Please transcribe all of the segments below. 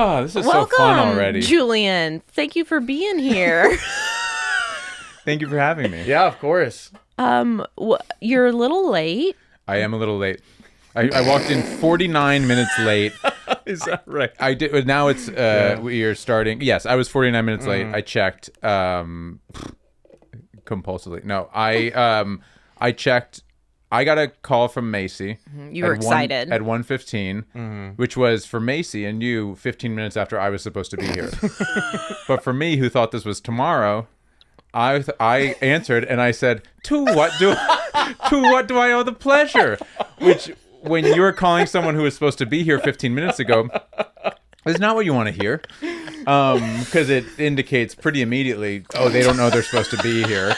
Oh, this is Welcome, so fun already. Julian. Thank you for being here. Thank you for having me. Yeah, of course. You're a little late. I am a little late. I walked in 49 minutes late. Is that right? I did. But now it's we are starting. Yes, I was 49 minutes late. I checked compulsively. No, I checked. I got a call from Macey. You were excited. At 1:15, which was for Macey and you 15 minutes after I was supposed to be here. But for me, who thought this was tomorrow, I answered and I said, to what do I owe the pleasure? Which, when you're calling someone who was supposed to be here 15 minutes ago, is not what you want to hear. Because it indicates pretty immediately, oh, they don't know they're supposed to be here.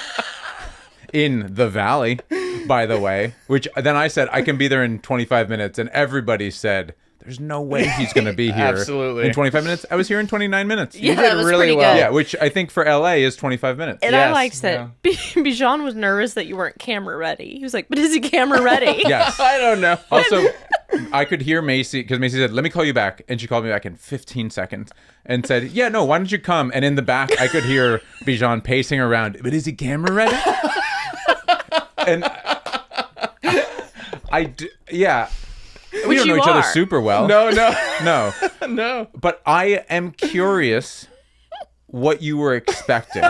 In the valley, by the way, which then I said I can be there in 25 minutes, and everybody said there's no way he's going to be here. Absolutely. In 25 minutes. I was here in 29 minutes. Yeah, that was really well. good. Yeah, which I think for LA is 25 minutes. And Yes, I liked that Bijan was nervous that you weren't camera ready. He was like, but is he camera ready? Yes. I don't know. Also, I could hear Macey, because Macey said, let me call you back. And she called me back in 15 seconds and said, yeah, no, why don't you come? And in the back, I could hear Bijan pacing around. But is he camera ready? And yeah. We don't know each other super well. No. No. But I am curious what you were expecting.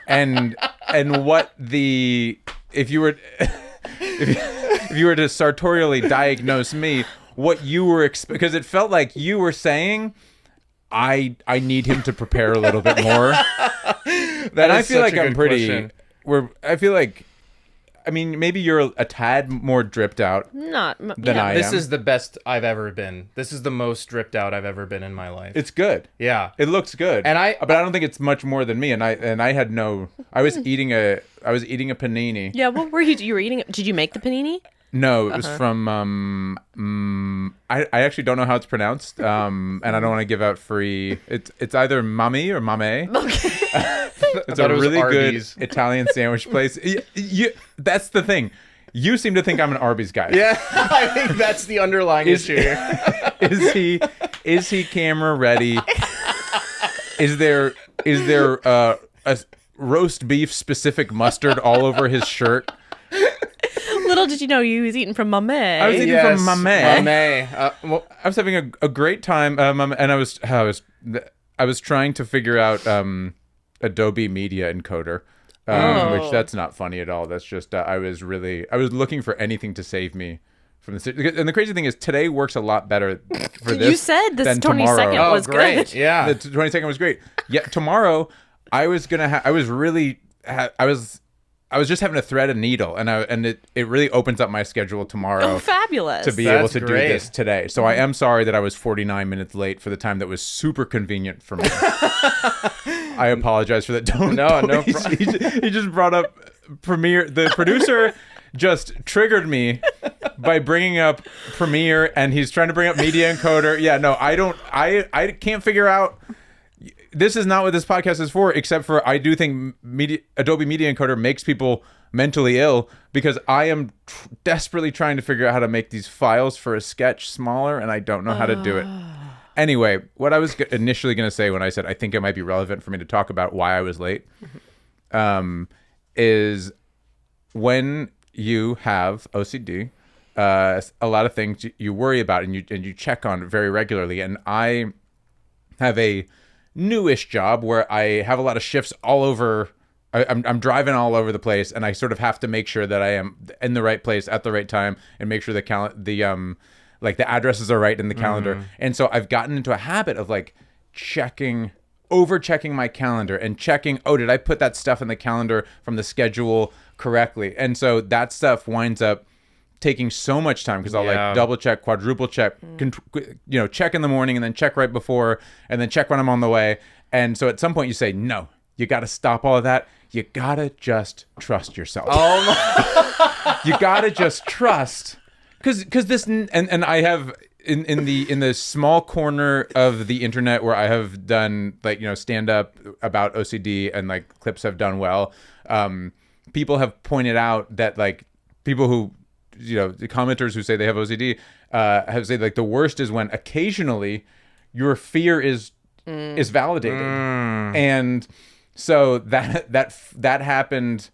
And what if you were to sartorially diagnose me, what you were because it felt like you were saying I need him to prepare a little bit more. And I feel like I'm pretty I mean, maybe you're a tad more dripped out than I am. This is the best I've ever been. This is the most dripped out I've ever been in my life. It's good. Yeah. It looks good. But I don't think it's much more than me. And I had no. I was eating a panini. Yeah, what were you were eating? Did you make the panini? No, it was from I actually don't know how it's pronounced. And I don't want to give out free. It's either Mami or Mame. Okay. It's a really good Italian sandwich place. That's the thing. You seem to think I'm an Arby's guy. Yeah, I think that's the underlying issue here. Is he camera ready? Is there a roast beef specific mustard all over his shirt? Little did you know you was eating from Mame. I was eating from Mame. Well, I was having a great time, and I was trying to figure out Adobe Media Encoder, which that's not funny at all. That's just I was looking for anything to save me from this. And the crazy thing is, today works a lot better for this. You said this than 22nd tomorrow. was great. good. Yeah. The 22nd was great. Yeah, tomorrow I was just having to thread a needle, and it really opens up my schedule tomorrow. Oh, fabulous. To be able That's to great. do this today. So I am sorry that I was 49 minutes late for the time that was super convenient for me. I apologize for that. No He just brought up Premiere. The producer just triggered me by bringing up Premiere, and he's trying to bring up Media Encoder. Yeah, no, I can't figure out. This is not what this podcast is for, except for I do think Adobe Media Encoder makes people mentally ill, because I am desperately trying to figure out how to make these files for a sketch smaller, and I don't know how to do it. Anyway, what I was initially going to say when I said I think it might be relevant for me to talk about why I was late, is when you have OCD, a lot of things you worry about and you check on very regularly. And I have a newish job where I have a lot of shifts all over. I'm driving all over the place, and I sort of have to make sure that I am in the right place at the right time and make sure the addresses are right in the calendar. And so I've gotten into a habit of like over checking my calendar and checking, oh, did I put that stuff in the calendar from the schedule correctly? And so that stuff winds up taking so much time, because I'll like double check, quadruple check, check in the morning and then check right before and then check when I'm on the way. And so at some point you say, no, you got to stop all of that. You got to just trust yourself. You got to just trust. Because this, and I have in the small corner of the internet where I have done stand up about OCD, and like clips have done well. People have pointed out that like people who, the commenters who say they have OCD have said like the worst is when occasionally your fear is validated. And so that happened.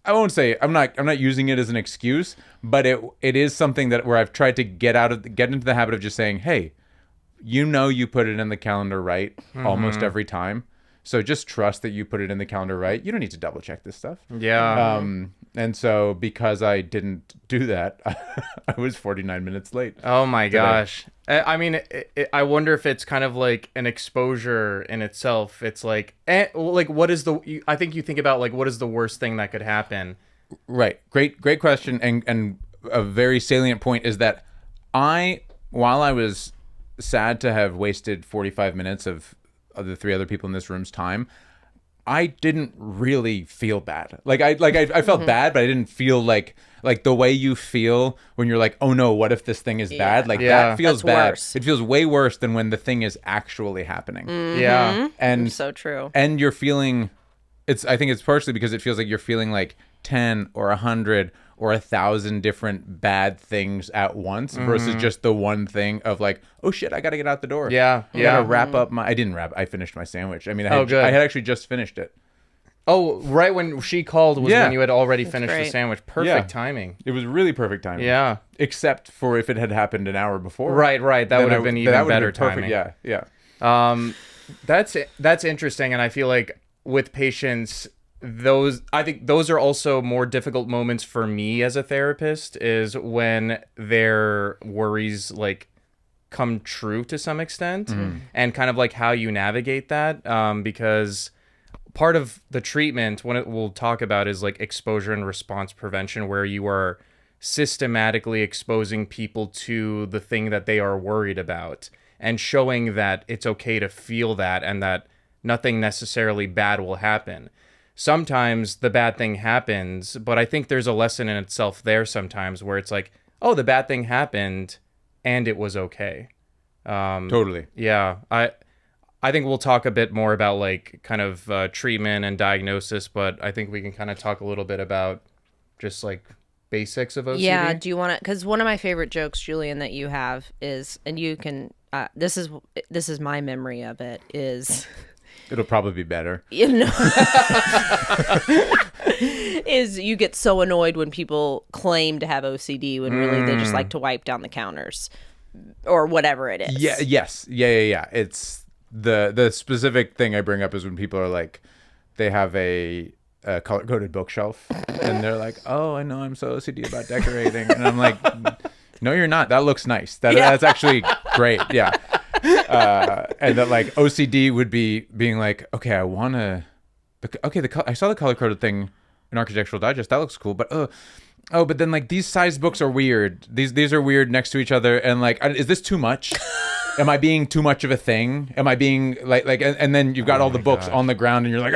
I won't say I'm not using it as an excuse, but it is something that where I've tried to get into the habit of just saying, hey, you put it in the calendar right almost every time. So just trust that you put it in the calendar right. You don't need to double check this stuff. Yeah. And so because I didn't do that, I was 49 minutes late. Oh my gosh. I mean, I wonder if it's kind of like an exposure in itself. It's like what is I think you think about like, what is the worst thing that could happen? Right. Great question. And a very salient point is that while I was sad to have wasted 45 minutes of the three other people in this room's time, I didn't really feel bad. I felt bad, but I didn't feel like the way you feel when you're like, oh no, what if this thing is bad? That feels bad. Worse. It feels way worse than when the thing is actually happening. Yeah. And so true. And you're feeling, I think it's partially because it feels like you're feeling like 10 or 100 or 1,000 different bad things at once versus just the one thing of like, oh shit, I got to get out the door. Yeah. I got to wrap up I finished my sandwich. I mean, I had actually just finished it. Oh, right when she called was when you had already finished the great. sandwich. Perfect timing. It was really perfect timing. Yeah. Except for if it had happened an hour before. Right. That would have been even better timing. Yeah. That's interesting, and I feel like with patients, I think those are also more difficult moments for me as a therapist, is when their worries like come true to some extent, and kind of like how you navigate that, because part of the treatment, we'll talk about, is like exposure and response prevention, where you are systematically exposing people to the thing that they are worried about and showing that it's okay to feel that and that nothing necessarily bad will happen. Sometimes the bad thing happens, but I think there's a lesson in itself there sometimes where it's like, oh, the bad thing happened and it was okay. Totally. Yeah. I think we'll talk a bit more about like kind of treatment and diagnosis, but I think we can kind of talk a little bit about just like basics of OCD. Yeah, do you want to, because one of my favorite jokes, Julian, that you have is, and you can, this is my memory of it, is... It'll probably be better. Is you get so annoyed when people claim to have OCD when really they just like to wipe down the counters or whatever it is. Yeah. Yes. Yeah. It's the specific thing I bring up is when people are like, they have a color-coded bookshelf and they're like, oh, I know I'm so OCD about decorating. And I'm like, no, you're not. That looks nice. That's actually great. Yeah. And that like OCD would be being like, okay, I want to, okay, I saw the color-coded thing in Architectural Digest. That looks cool. But, but then like these size books are weird. These are weird next to each other. And like, is this too much? Am I being too much of a thing? Am I being like, and then you've got all the books on the ground and you're like,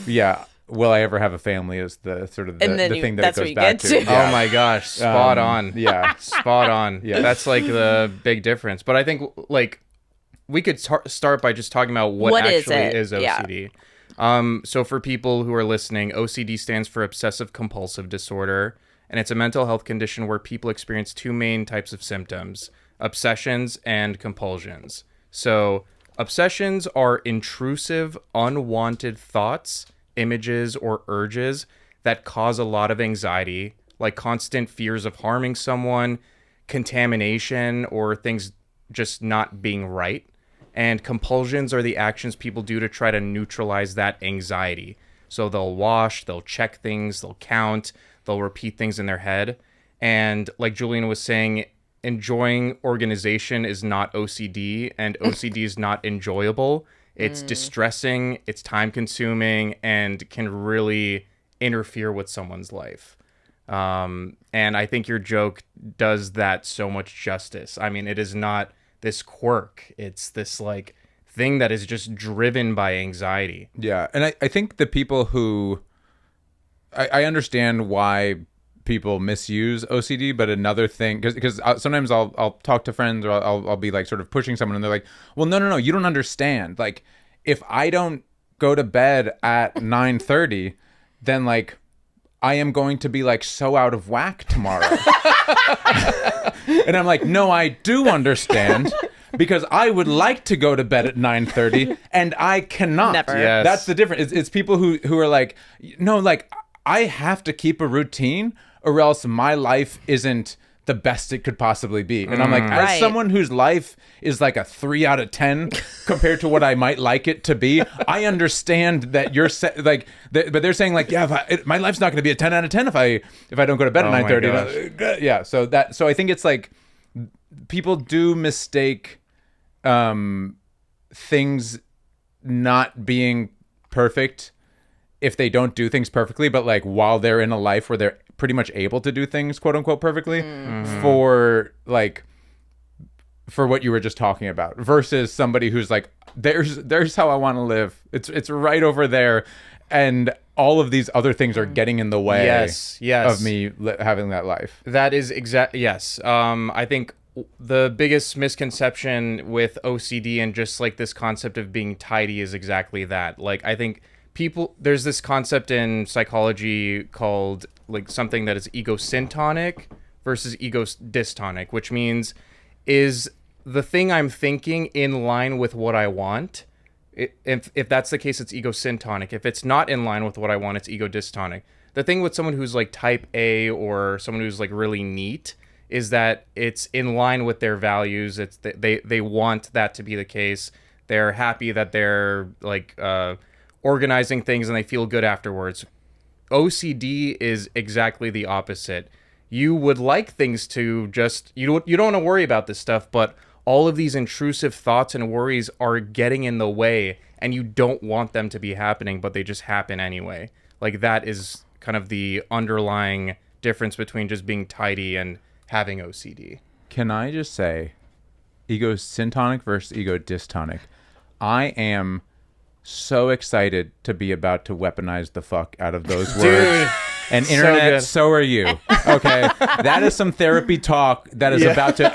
yeah. Will I ever have a family is the sort of the thing that it goes back to. Yeah. Oh my gosh. Spot on. Yeah. Spot on. Yeah. That's like the big difference. But I think like we could start by just talking about what actually is OCD. Yeah. So for people who are listening, OCD stands for obsessive compulsive disorder. And it's a mental health condition where people experience two main types of symptoms: obsessions and compulsions. So obsessions are intrusive, unwanted thoughts, images, or urges that cause a lot of anxiety, like constant fears of harming someone, contamination, or things just not being right. And compulsions are the actions people do to try to neutralize that anxiety. So they'll wash, they'll check things, they'll count, they'll repeat things in their head. And like Julian was saying, enjoying organization is not OCD, and OCD is not enjoyable. It's distressing, it's time consuming, and can really interfere with someone's life. And I think your joke does that so much justice. I mean, it is not this quirk. It's this like thing that is just driven by anxiety. Yeah. And I think the people who, I understand why people misuse OCD, but another thing, because sometimes I'll talk to friends, or I'll be like sort of pushing someone, and they're like, well, no, you don't understand. Like, if I don't go to bed at 9:30, then like I am going to be like so out of whack tomorrow. And I'm like, no, I do understand, because I would like to go to bed at 9:30 and I cannot. Never. Yes. That's the difference. It's people who are like, no, like I have to keep a routine or else my life isn't the best it could possibly be. And I'm like, as Right. someone whose life is like a 3 out of 10 compared to what I might like it to be, I understand that you're but they're saying like, yeah, my life's not going to be a 10 out of 10 if I don't go to bed Oh my at 9:30. Yeah. So I think it's like people do mistake things not being perfect if they don't do things perfectly, but like while they're in a life where they're pretty much able to do things quote unquote perfectly for what you were just talking about, versus somebody who's like, there's how I want to live. It's right over there, and all of these other things are getting in the way Yes. of me having that life. That is yes. I think the biggest misconception with OCD and just like this concept of being tidy is exactly that. Like, I think there's this concept in psychology called like something that is egosyntonic versus egodystonic, which means, is the thing I'm thinking in line with what I want? If that's the case, it's egosyntonic. If it's not in line with what I want, it's egodystonic. The thing with someone who's like type A or someone who's like really neat is that it's in line with their values. It's they want that to be the case. They're happy that they're like organizing things and they feel good afterwards. OCD is exactly the opposite. You would like things to just, you don't want to worry about this stuff, but all of these intrusive thoughts and worries are getting in the way, and you don't want them to be happening, but they just happen anyway. Like, that is kind of the underlying difference between just being tidy and having OCD. Can I just say, egosyntonic versus egodystonic? I am so excited to be about to weaponize the fuck out of those words. And internet, so are you. Okay, that is some therapy talk that is about to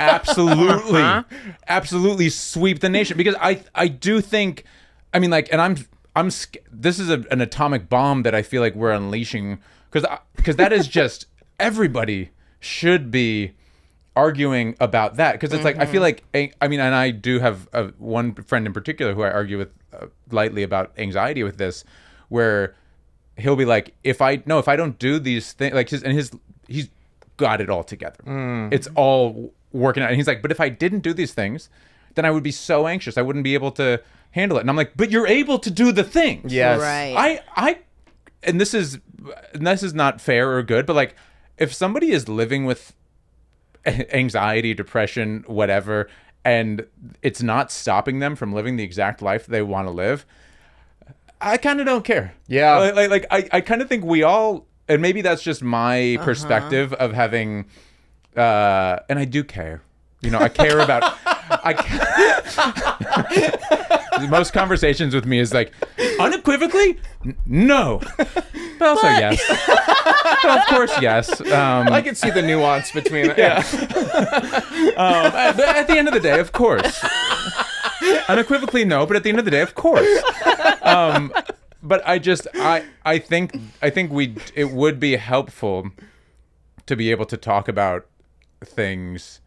absolutely sweep the nation. Because I do think, I mean, like, and this is an atomic bomb that I feel like we're unleashing, because that is just, everybody should be arguing about that, because it's like, I feel like, I mean, and I do have one friend in particular who I argue with lightly about anxiety with this, where he'll be like, if I don't do these things, like he's got it all together. It's all working out. And he's like, but if I didn't do these things, then I would be so anxious. I wouldn't be able to handle it. And I'm like, but you're able to do the things. Yes. Right. And this is not fair or good, but like, if somebody is living with anxiety, depression, whatever, and it's not stopping them from living the exact life they want to live, I kind of don't care. Yeah. Like I kind of think we all, and maybe that's just my perspective of having, and I do care. You know, I care about, most conversations with me is like, unequivocally, no. But also yes. But of course, yes. I can see the nuance between it. Yeah. But at the end of the day, of course. Unequivocally no, but at the end of the day, of course. But I think it would be helpful to be able to talk about things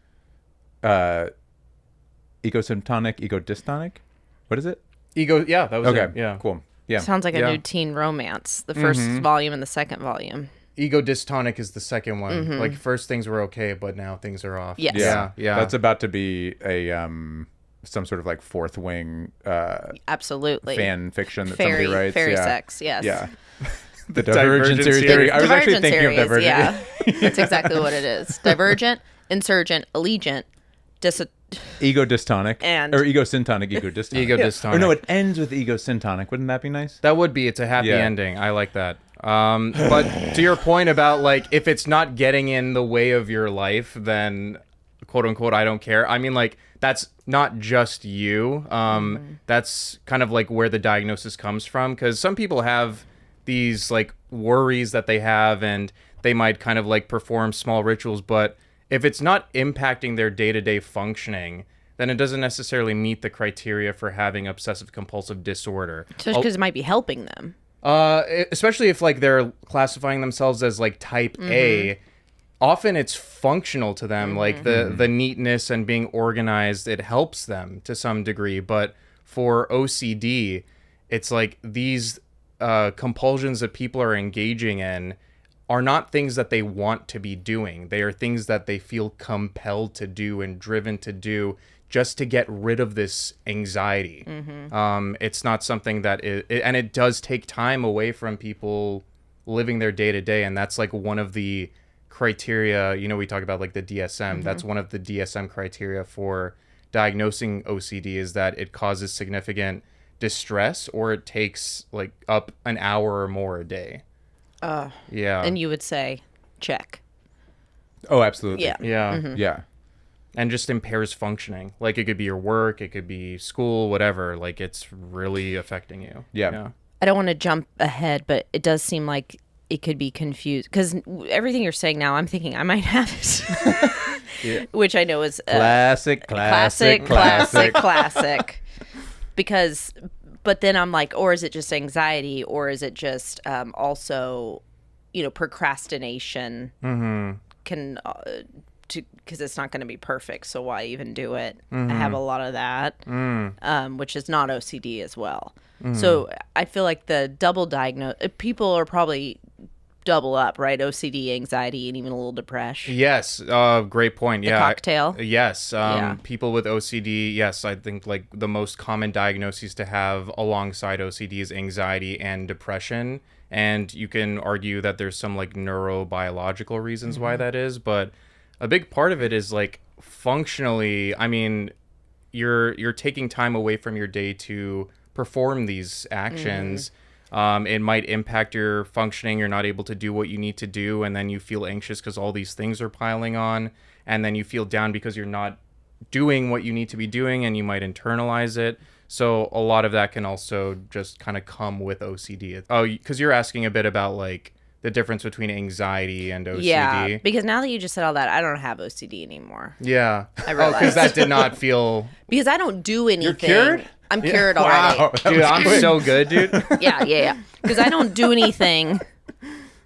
egosyntonic, egodystonic. What is it? Yeah, that was Okay. it. Yeah. Cool. Yeah. Sounds like a new teen romance. The first volume and the second volume. Egodystonic is the second one. Like, first things were okay, but now things are off. Yes. Yeah. That's about to be a some sort of like Fourth Wing Absolutely. fan fiction that somebody writes. Fairy sex, yes. Yeah. The Divergent series. theory. I was actually thinking of Divergent. Yeah. That's exactly what it is. Divergent, insurgent, allegiant, Egodystonic. And- or egosyntonic, egodystonic. Egodystonic. Or no, it ends with egosyntonic. Wouldn't that be nice? That would be. It's a happy Yeah. ending. I like that. But to your point about, like, if it's not getting in the way of your life, then quote unquote, I don't care. I mean, like, that's not just you. That's kind of like where the diagnosis comes from, because some people have these like worries that they have, and they might kind of like perform small rituals, but if it's not impacting their day-to-day functioning, then it doesn't necessarily meet the criteria for having obsessive compulsive disorder. Just because it might be helping them. Especially if like they're classifying themselves as like type A, often it's functional to them. Like the neatness and being organized, it helps them to some degree. But for OCD, it's like these compulsions that people are engaging in are not things that they want to be doing. They are things that they feel compelled to do and driven to do just to get rid of this anxiety. It's not something that and it does take time away from people living their day to day. And that's like one of the criteria, we talk about like the DSM. That's one of the DSM criteria for diagnosing OCD, is that it causes significant distress or it takes like up an hour or more a day. Yeah. And you would say, check. Oh, absolutely. Yeah. Yeah. Yeah. And just impairs functioning. Like it could be your work, it could be school, whatever. Like it's really affecting you. Yeah. I don't want to jump ahead, but it does seem like it could be confused, because everything you're saying now, I'm thinking I might have it, which I know is classic. Because, but then I'm like, or is it just anxiety, or is it just also, procrastination can, because it's not going to be perfect, so why even do it? I have a lot of that, which is not OCD as well. So I feel like the double diagnose, people are probably double up, right? OCD, anxiety, and even a little depression. Yes, great point. The cocktail. Yes, people with OCD. Yes, I think like the most common diagnoses to have alongside OCD is anxiety and depression, and you can argue that there's some like neurobiological reasons why that is, but a big part of it is like functionally. I mean, you're taking time away from your day to perform these actions. It might impact your functioning. You're not able to do what you need to do, and then you feel anxious because all these things are piling on, and then you feel down because you're not doing what you need to be doing, and you might internalize it. So a lot of that can also just kind of come with OCD. Oh, because you're asking a bit about like the difference between anxiety and OCD. Yeah, because now that you just said all that, I don't have OCD anymore. Yeah. I realized. Oh, because that did not feel... Because I don't do anything. You're cured? I'm cured already. Wow. Dude, I'm so good, dude. Yeah. Because I don't do anything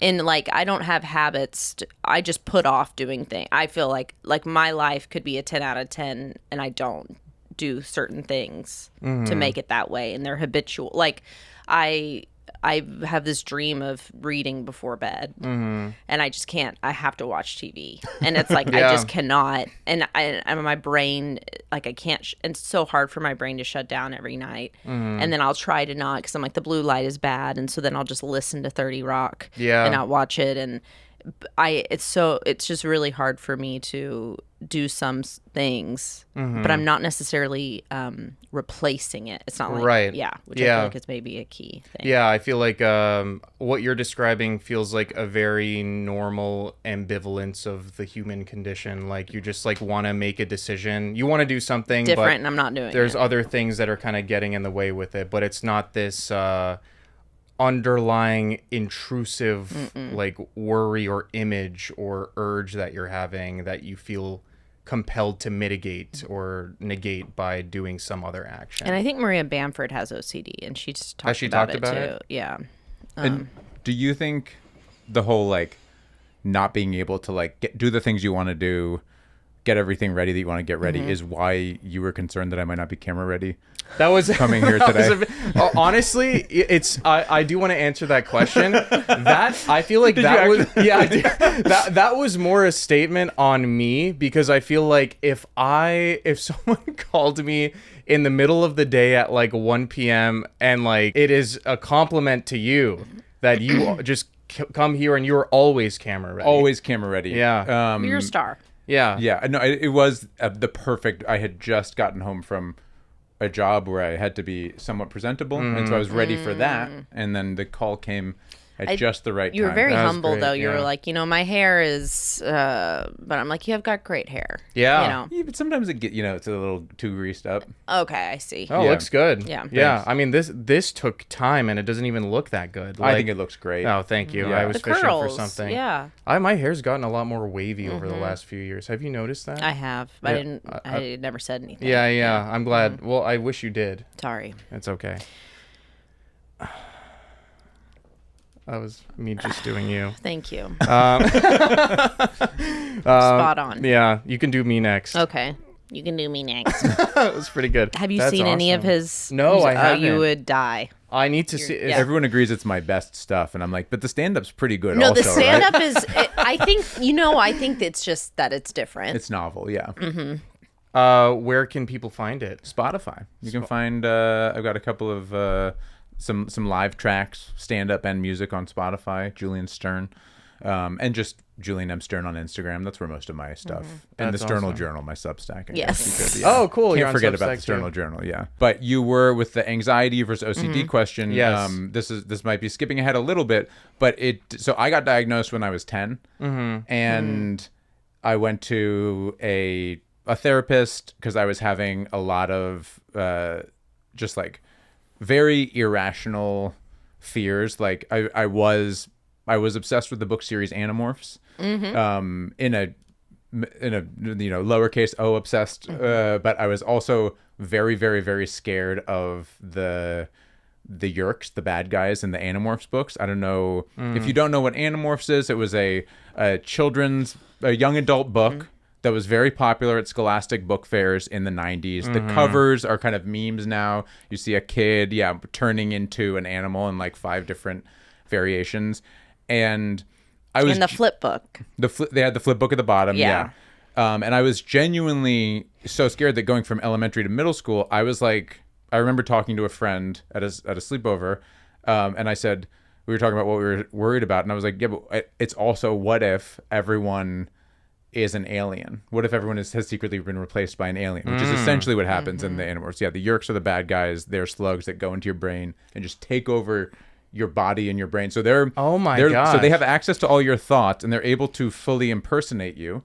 in, like, I don't have habits. I just put off doing things. I feel like my life could be a 10 out of 10, and I don't do certain things to make it that way. And they're habitual. Like, I have this dream of reading before bed, and I just can't. I have to watch TV, and it's like I just cannot. And my brain, like I can't. And it's so hard for my brain to shut down every night. And then I'll try to not, because I'm like, the blue light is bad, and so then I'll just listen to 30 Rock, and not watch it. And it's just really hard for me to do some things, but I'm not necessarily replacing it. It's not like, which I feel like is maybe a key thing. Yeah, I feel like what you're describing feels like a very normal ambivalence of the human condition. Like you just like want to make a decision. You want to do something different, but and I'm not doing it. There's other things that are kind of getting in the way with it, but it's not this underlying intrusive like worry or image or urge that you're having that you feel compelled to mitigate or negate by doing some other action. And I think Maria Bamford has OCD, and she just talked about it too. Yeah. And do you think the whole like not being able to like do the things you want to do, get everything ready that you want to get ready is why you were concerned that I might not be camera ready? That was coming here today. Honestly, it's I do want to answer that question. That I feel like that was more a statement on me, because I feel like if someone called me in the middle of the day at like 1 p.m. and like it is a compliment to you that you just come here and you're always camera ready. Always camera ready. Yeah. You're a star. Yeah. Yeah. No, it was the perfect. I had just gotten home from a job where I had to be somewhat presentable, and so I was ready for that. And then the call came at just the right time. You were very humble, great, though. You were like, my hair is, but I'm like, you have got great hair. Yeah. Yeah, but sometimes it's a little too greased up. Okay, I see. Oh, it looks good. Yeah. Yeah. Thanks. I mean, this took time, and it doesn't even look that good. I think it looks great. Oh, thank you. Yeah. I was The fishing curls, for something. yeah. My hair's gotten a lot more wavy over the last few years. Have you noticed that? I have. Yeah. I never said anything. Yeah. I'm glad. Well, I wish you did. Sorry. It's okay. That was me just doing you. Thank you. Spot on. Yeah, you can do me next. Okay. You can do me next. That was pretty good. Have you seen any of his? No, I haven't. You would die. I need to see. Yeah. Everyone agrees it's my best stuff, and I'm like, but the stand-up's pretty good. No, also, the stand-up right? is. I think it's just that it's different. It's novel, yeah. Where can people find it? Spotify. You can find. I've got a couple of some live tracks, stand-up and music on Spotify. Julian Stern, and just Julian M. Stern on Instagram. That's where most of my stuff. And That's the Sternal awesome. Journal, my Substack. I Yes. guess, because, Oh, cool. You're Can't on forget about Substack, the Sternal too. Journal, yeah. But you were with the anxiety versus OCD question. Yes. This might be skipping ahead a little bit, but so I got diagnosed when I was 10, and I went to a therapist because I was having a lot of just like very irrational fears. Like I was obsessed with the book series Animorphs. In a lowercase o obsessed, but I was also very, very, very scared of the Yeerks, the bad guys in the Animorphs books. I don't know if you don't know what Animorphs is. It was a young adult book that was very popular at Scholastic book fairs in the 90s. The covers are kind of memes now. You see a kid, turning into an animal in like 5 different variations. And I was in the flip book. They had the flip book at the bottom. Yeah. And I was genuinely so scared that going from elementary to middle school, I was like, I remember talking to a friend at a sleepover, and I said, we were talking about what we were worried about, and I was like, yeah, but it's also, what if everyone is an alien? What if everyone has secretly been replaced by an alien? Which is essentially what happens in the Animorphs. Yeah, the Yeerks are the bad guys. They're slugs that go into your brain and just take over your body and your brain. So they're gosh. So they have access to all your thoughts, and they're able to fully impersonate you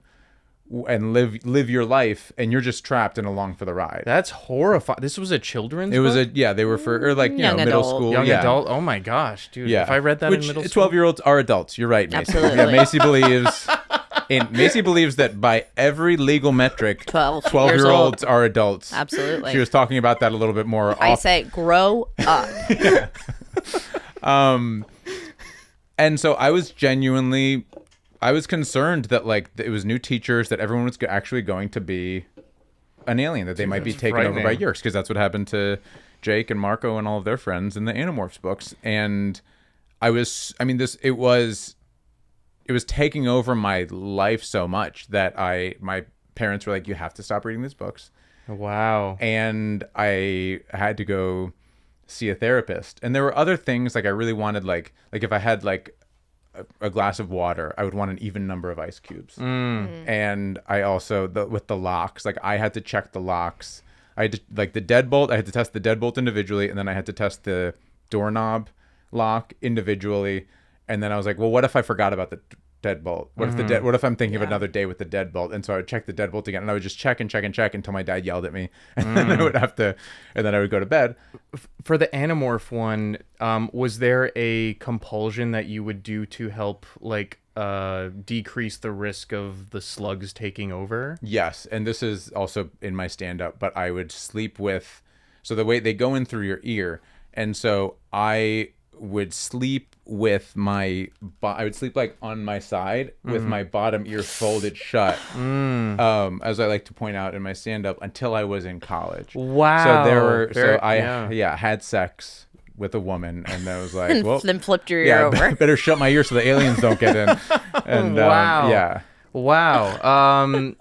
and live your life, and you're just trapped and along for the ride. That's horrifying. This was a children's It was book? they were for Young middle adult. school. Young adult? Oh my gosh, dude. Yeah. If I read that in middle school. 12-year-olds are adults. You're right, Macy. Absolutely. Yeah, Macy believes that by every legal metric, 12-year-olds are adults. Absolutely. She was talking about that a little bit more. I say grow up. And so I was concerned that like it was new teachers, that everyone was actually going to be an alien, that they might be taken over by Yeerks, because that's what happened to Jake and Marco and all of their friends in the Animorphs books. And it was taking over my life so much that my parents were like, you have to stop reading these books. Wow. And I had to go see a therapist. And there were other things, like I really wanted, like if I had like a glass of water, I would want an even number of ice cubes. And I also, with the locks, like I had to check the locks. I had to, like the deadbolt, I had to test the deadbolt individually, and then I had to test the doorknob lock individually. And then I was like, well, what if I forgot about the deadbolt? What if I'm thinking of another day with the deadbolt? And so I would check the deadbolt again, and I would just check until my dad yelled at me, and then I would go to bed. For the Animorph one, was there a compulsion that you would do to help like decrease the risk of the slugs taking over? Yes, and this is also in my stand-up, but I would sleep with, so the way they go in through your ear, and so I would sleep with I would sleep like on my side with my bottom ear folded shut, as I like to point out in my stand-up, until I was in college. Wow. So I had sex with a woman, and I was like, well, then flipped your ear over. Better shut my ear so the aliens don't get in. And Wow. Wow.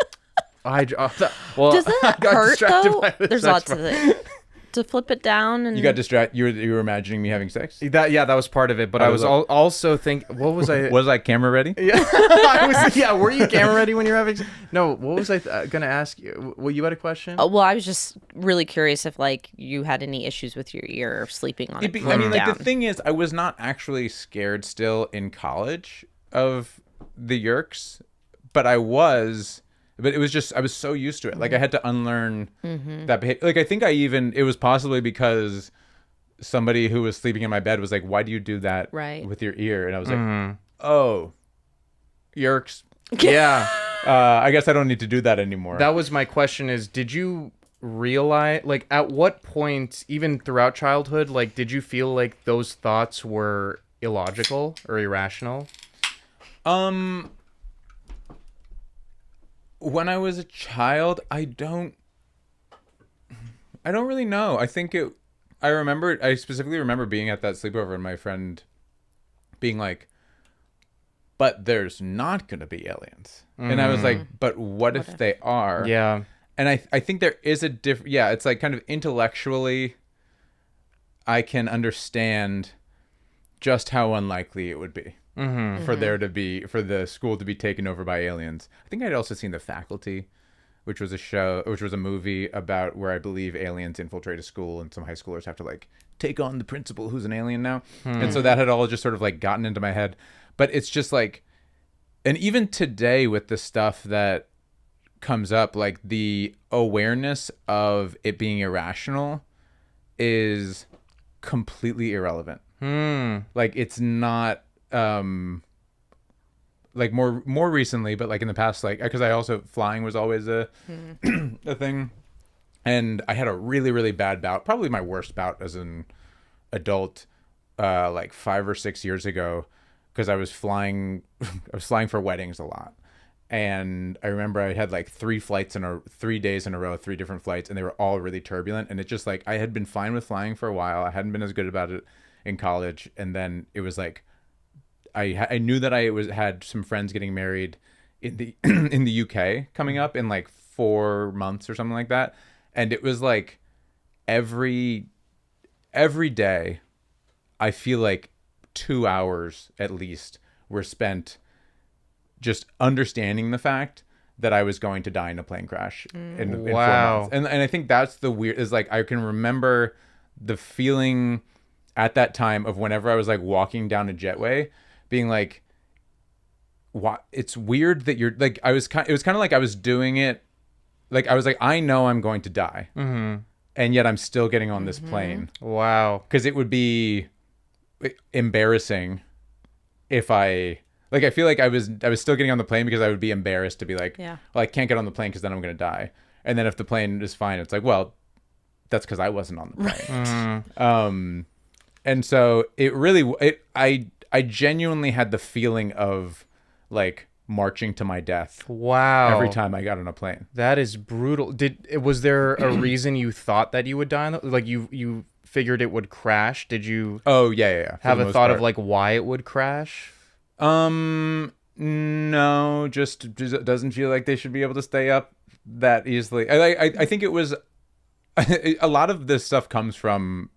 Does that hurt though? There's lots of it. To flip it down, and you got distracted. You were imagining me having sex. That was part of it, but I was also thinking, what was I? Was I camera ready? Yeah, were you camera ready when you were having? No, what was I gonna ask you? Well, you had a question. Well, I was just really curious if like you had any issues with your ear or sleeping on it. I mean, like the thing is, I was not actually scared still in college of the Yeerks, but I was. But it was just, I was so used to it. Like I had to unlearn that behavior. Like I think it was possibly because somebody who was sleeping in my bed was like, why do you do that with your ear? And I was like, oh, Yeerks. Yeah. I guess I don't need to do that anymore. That was my question is, did you realize, like at what point, even throughout childhood, like did you feel like those thoughts were illogical or irrational? When I was a child, I don't really know. I specifically remember being at that sleepover and my friend being like, but there's not going to be aliens. And I was like, but what if they are? Yeah. And I think there is a it's like kind of intellectually, I can understand just how unlikely it would be for the school to be taken over by aliens. I think I'd also seen The Faculty, which was a movie about where I believe aliens infiltrate a school and some high schoolers have to like take on the principal who's an alien now. And so that had all just sort of like gotten into my head. But it's just like, and even today with the stuff that comes up, like the awareness of it being irrational is completely irrelevant. Like it's not like more recently, but like in the past, like because I also flying was always a a thing, and I had a really really bad bout, probably my worst bout as an adult, like 5 or 6 years ago, because I was flying for weddings a lot. And I remember I had like 3 days in a row, 3 different flights, and they were all really turbulent. And it just like, I had been fine with flying for a while. I hadn't been as good about it in college. And then it was like, I knew that had some friends getting married in the in the UK coming up in like 4 months or something like that. And it was like every day, I feel like 2 hours at least were spent just understanding the fact that I was going to die in a plane crash in 4 months. And I think that's the weird, is like, I can remember the feeling at that time of whenever I was like walking down a jetway being like, what? It's weird that you're like, it was kind of like I was doing it. Like, I was like, I know I'm going to die. And yet I'm still getting on this plane. Wow. 'Cause it would be embarrassing if I feel like I was still getting on the plane because I would be embarrassed to be like, well, I can't get on the plane because then I'm going to die. And then if the plane is fine, it's like, well, that's because I wasn't on the plane. And so I genuinely had the feeling of like marching to my death. Wow. Every time I got on a plane. That is brutal. Was there a reason you thought that you would die? Like you figured it would crash? Did you? Oh yeah. Have a thought of like why it would crash? No, just doesn't feel like they should be able to stay up that easily. I think it was a lot of this stuff comes from,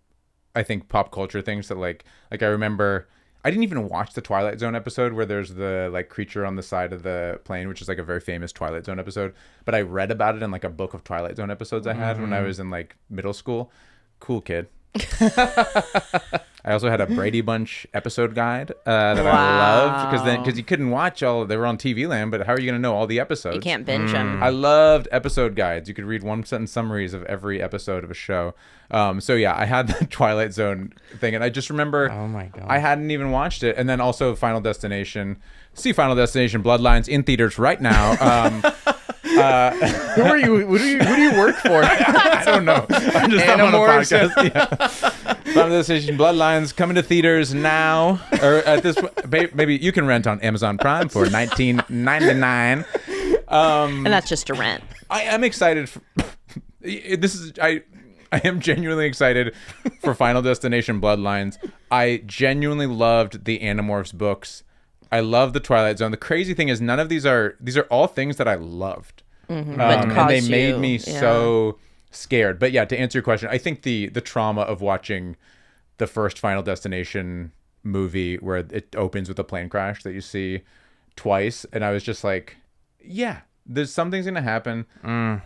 I think, pop culture things that like I remember. I didn't even watch the Twilight Zone episode where there's the like creature on the side of the plane, which is like a very famous Twilight Zone episode. But I read about it in like a book of Twilight Zone episodes I had when I was in like middle school. Cool kid. I also had a Brady Bunch episode guide that I loved because you couldn't watch they were on TV Land, but how are you going to know all the episodes? You can't binge them. I loved episode guides. You could read 1-sentence summaries of every episode of a show. So yeah, I had the Twilight Zone thing, and I just remember, oh my God, I hadn't even watched it. And then also Final Destination. See Final Destination Bloodlines in theaters right now. Who are you? Who do you work for? I don't know. I'm just on a podcast. Yeah. Final Destination Bloodlines coming to theaters now, or at this maybe you can rent on Amazon Prime for $19.99. And that's just a rent. I am excited. I am genuinely excited for Final Destination Bloodlines. I genuinely loved the Animorphs books. I love the Twilight Zone. The crazy thing is none of these are all things that I loved. And they made me so scared. But yeah, to answer your question, I think the trauma of watching the first Final Destination movie where it opens with a plane crash that you see twice, and I was just like, yeah, something's gonna happen.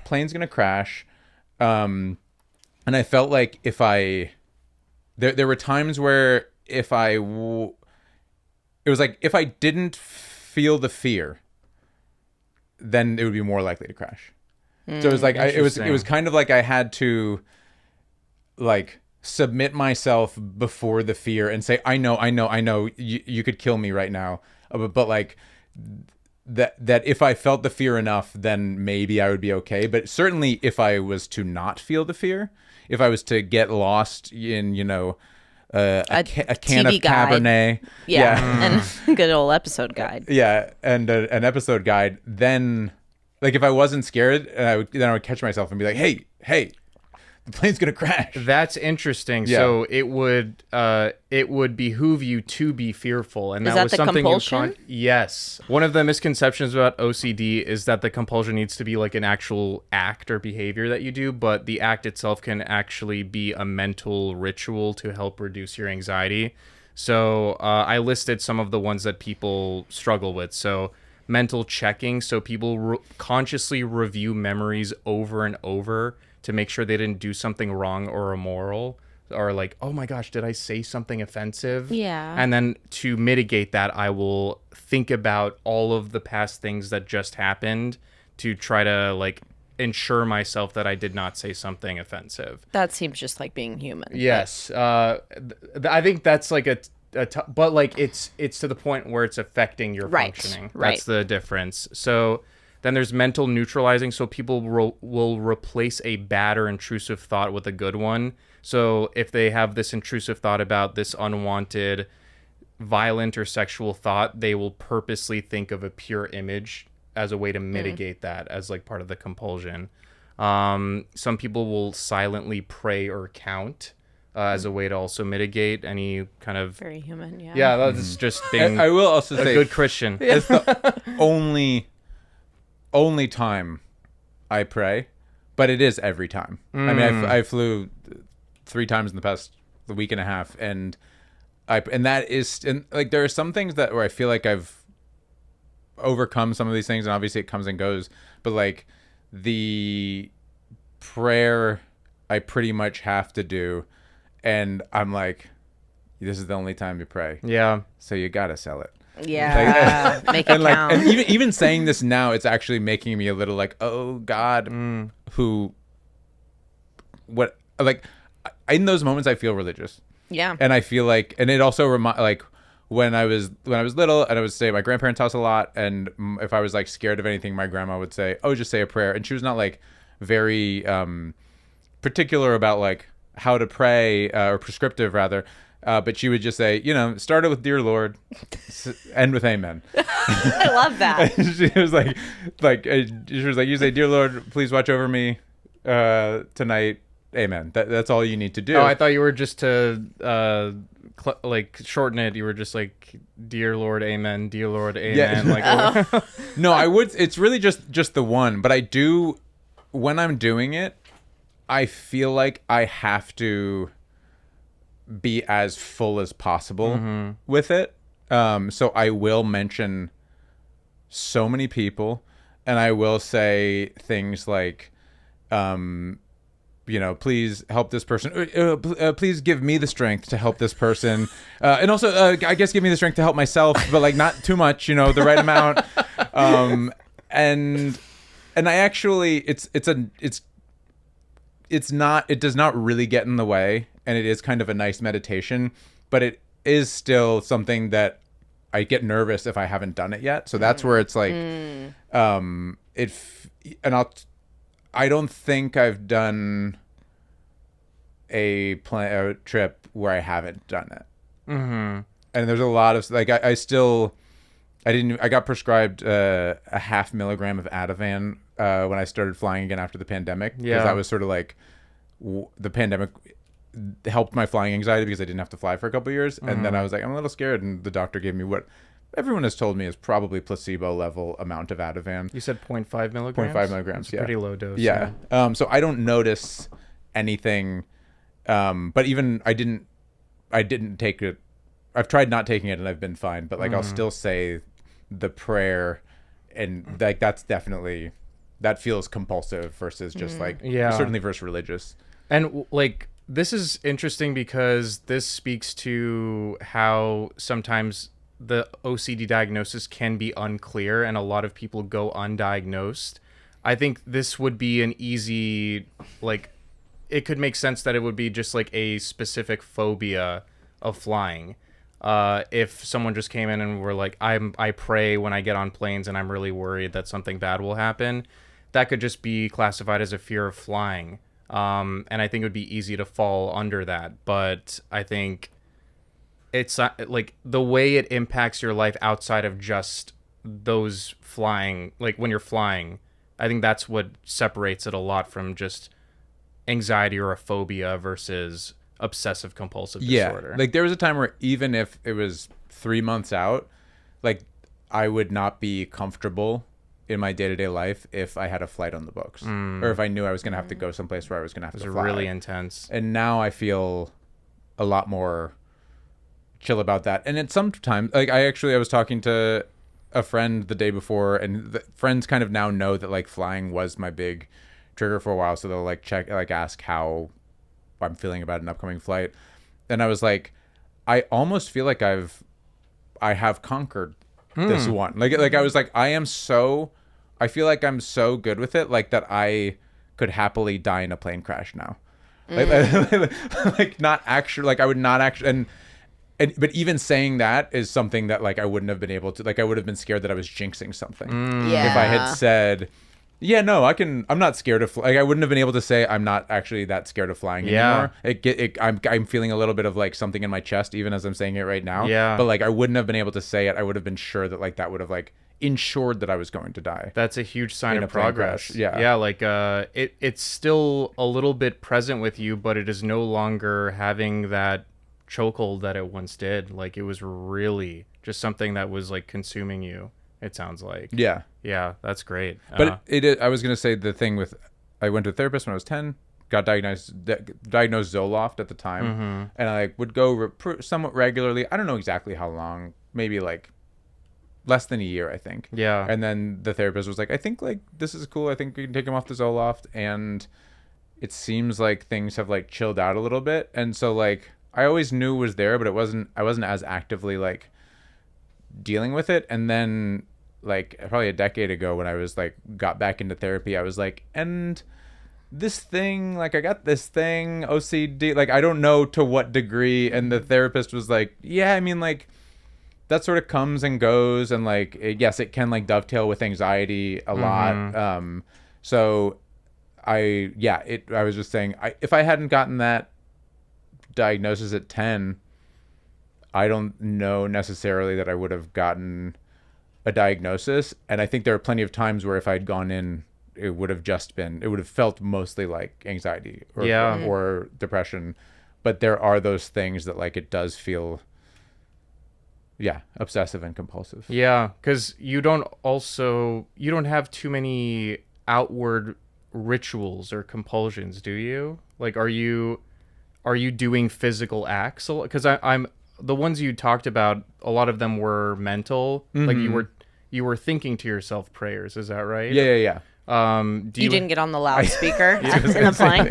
Plane's gonna crash. And I felt like if there were times where if I didn't feel the fear, then it would be more likely to crash. So it was like it was kind of like I had to like submit myself before the fear and say, I know you could kill me right now, but like that if I felt the fear enough, then maybe I would be okay. But certainly if I was to not feel the fear, if I was to get lost in a can TV of guide. Cabernet. And a good old episode guide. Yeah, and an episode guide. Then, like, if I wasn't scared, I would catch myself and be like, hey, the plane's gonna crash. That's interesting. Yeah. So it would behoove you to be fearful, and Is that that was the something compulsion? Yes. One of the misconceptions about OCD is that the compulsion needs to be like an actual act or behavior that you do, but the act itself can actually be a mental ritual to help reduce your anxiety. So I listed some of the ones that people struggle with. So mental checking. So people consciously review memories over and over to make sure they didn't do something wrong or immoral, or like, oh my gosh, did I say something offensive? Yeah. And then to mitigate that, I will think about all of the past things that just happened to try to like ensure myself that I did not say something offensive. That seems just like being human. Yes. I think that's like but like it's to the point where it's affecting your functioning. Right. That's the difference. So then there's mental neutralizing. So people will replace a bad or intrusive thought with a good one. So if they have this intrusive thought about this unwanted, violent or sexual thought, they will purposely think of a pure image as a way to mitigate that as like part of the compulsion. Some people will silently pray or count as a way to also mitigate any kind of... Very human, yeah. Yeah, that's just being I will also a say good Christian. it's the only time I pray, but it is every time. I mean, I flew 3 times in the past week and a half, and that is, and like there are some things that where I feel like I've overcome some of these things, and obviously it comes and goes, but like the prayer I pretty much have to do, and I'm like, this is the only time you pray. Yeah. So you gotta sell it. Yeah, make it count. And even saying this now, it's actually making me a little like, oh God, in those moments I feel religious. Yeah. And I feel like, and it also like when I was little, and I would stay at my grandparents' house a lot, and if I was like scared of anything, my grandma would say, oh, just say a prayer. And she was not like very particular about like how to pray, or prescriptive rather. But she would just say, start it with "Dear Lord," end with "Amen." I love that. She was like, you say, "Dear Lord, please watch over me tonight, Amen." That's all you need to do. Oh, I thought you were just to like shorten it. You were just like, "Dear Lord, Amen." Dear Lord, Amen. Yeah. Like, No, I would. It's really just the one. But I do, when I'm doing it, I feel like I have to be as full as possible with it. So I will mention so many people, and I will say things like, please help this person. Please give me the strength to help this person, and also I guess give me the strength to help myself, but like not too much. The right amount. And I actually, it does not really get in the way. And it is kind of a nice meditation, but it is still something that I get nervous if I haven't done it yet. So that's where it's like, I don't think I've done a trip where I haven't done it. Mm-hmm. And there's a lot of like, I got prescribed a 0.5 milligram of Ativan when I started flying again after the pandemic. Yeah. Because that was sort of like the pandemic helped my flying anxiety because I didn't have to fly for a couple of years. And then I was like, I'm a little scared. And the doctor gave me what everyone has told me is probably placebo level amount of Ativan. you said 0.5 milligrams? 0.5 milligrams, That's a pretty low dose. Yeah. So I don't notice anything. But even I didn't take it. I've tried not taking it and I've been fine. But like I'll still say the prayer, and like that's definitely, that feels compulsive versus just like, certainly versus religious. And like, this is interesting because this speaks to how sometimes the OCD diagnosis can be unclear and a lot of people go undiagnosed. I think this would be an easy, like, it could make sense that it would be just like a specific phobia of flying. If someone just came in and were like, I pray when I get on planes and I'm really worried that something bad will happen, that could just be classified as a fear of flying. And I think it would be easy to fall under that. But I think it's like the way it impacts your life outside of just those flying, like when you're flying. I think that's what separates it a lot from just anxiety or a phobia versus obsessive compulsive disorder. Like there was a time where even if it was 3 months out, like I would not be comfortable in my day-to-day life if I had a flight on the books or if I knew I was going to have to go someplace where I was going to have to fly. Really intense. And now I feel a lot more chill about that. And it's sometimes like I was talking to a friend the day before, and the friends kind of now know that like flying was my big trigger for a while, so they'll like ask how I'm feeling about an upcoming flight. And I was like, I almost feel like I have conquered this one. Like I was like, I feel like I'm so good with it, like that I could happily die in a plane crash now. Like not actually, like I would not actually, but even saying that is something that like I wouldn't have been able to, like I would have been scared that I was jinxing something. If I had said, yeah, no, I'm not scared of like I wouldn't have been able to say I'm not actually that scared of flying anymore. I'm feeling a little bit of like something in my chest even as I'm saying it right now. Yeah. But like I wouldn't have been able to say it. I would have been sure that like that would have like ensured that I was going to die. That's a huge sign of progress. Yeah, like it's still a little bit present with you, but it is no longer having that chokehold that it once did. Like it was really just something that was like consuming you, it sounds like. Yeah, that's great. But I was gonna say the thing with, I went to a therapist when I was 10, got diagnosed Zoloft at the time, and I like, would go somewhat regularly. I don't know exactly how long, maybe like less than a year, I think. Yeah. And then the therapist was like, I think like this is cool, I think we can take him off the Zoloft. And it seems like things have like chilled out a little bit. And so like I always knew it was there, but I wasn't as actively like dealing with it. And then like probably a decade ago when I was like got back into therapy, I was like, and this thing, like I got this thing, OCD, like I don't know to what degree. And the therapist was like, yeah, I mean like that sort of comes and goes, and like yes, it can like dovetail with anxiety a lot. So I was just saying, if I hadn't gotten that diagnosis at 10, I don't know necessarily that I would have gotten a diagnosis. And I think there are plenty of times where if I'd gone in, it would have felt mostly like anxiety or depression. But there are those things that like it does feel obsessive and compulsive. Yeah, because you don't have too many outward rituals or compulsions, do you? Like, are you doing physical acts? Because I'm the ones you talked about, a lot of them were mental. Like you were thinking to yourself prayers. Is that right? Yeah. You didn't get on the loudspeaker in the plane?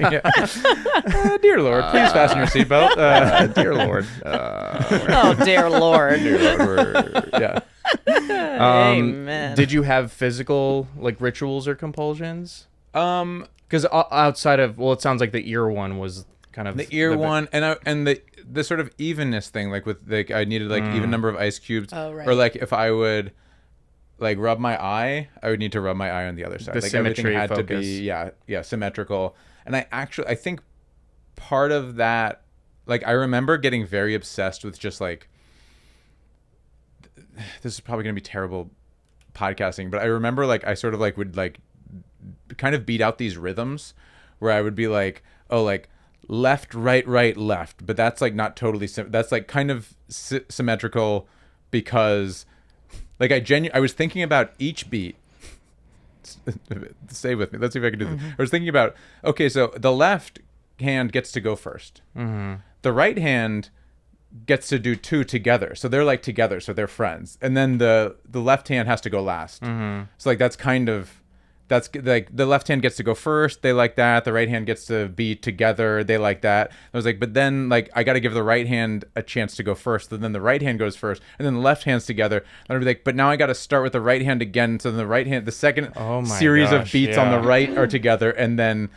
Dear Lord, please fasten your seatbelt. Dear Lord. Oh, dear Lord. Dear Lord. Yeah. Amen. Did you have physical like rituals or compulsions? Because outside of, well, it sounds like the ear one was kind of the ear one, and the sort of evenness thing, like with like I needed like even number of ice cubes, or like if I would like rub my eye, I would need to rub my eye on the other side. The like symmetry everything had focus. to be symmetrical. And I think part of that, like I remember getting very obsessed with just like, this is probably gonna be terrible podcasting, but I remember like I sort of like would like kind of beat out these rhythms where I would be like, oh, like left, right, left, but that's like not totally that's like kind of symmetrical, because like I was thinking about each beat. Stay with me. Let's see if I can do this. I was thinking about, okay, so the left hand gets to go first. The right hand gets to do two together, so they're like together, so they're friends, and then the left hand has to go last. So like that's like the left hand gets to go first, they like that. The right hand gets to be together, they like that. I was like, but then like I got to give the right hand a chance to go first, and then the right hand goes first, and then the left hand's together. And I'd be like, but now I got to start with the right hand again, so then the right hand, the second series of beats on the right are together. And then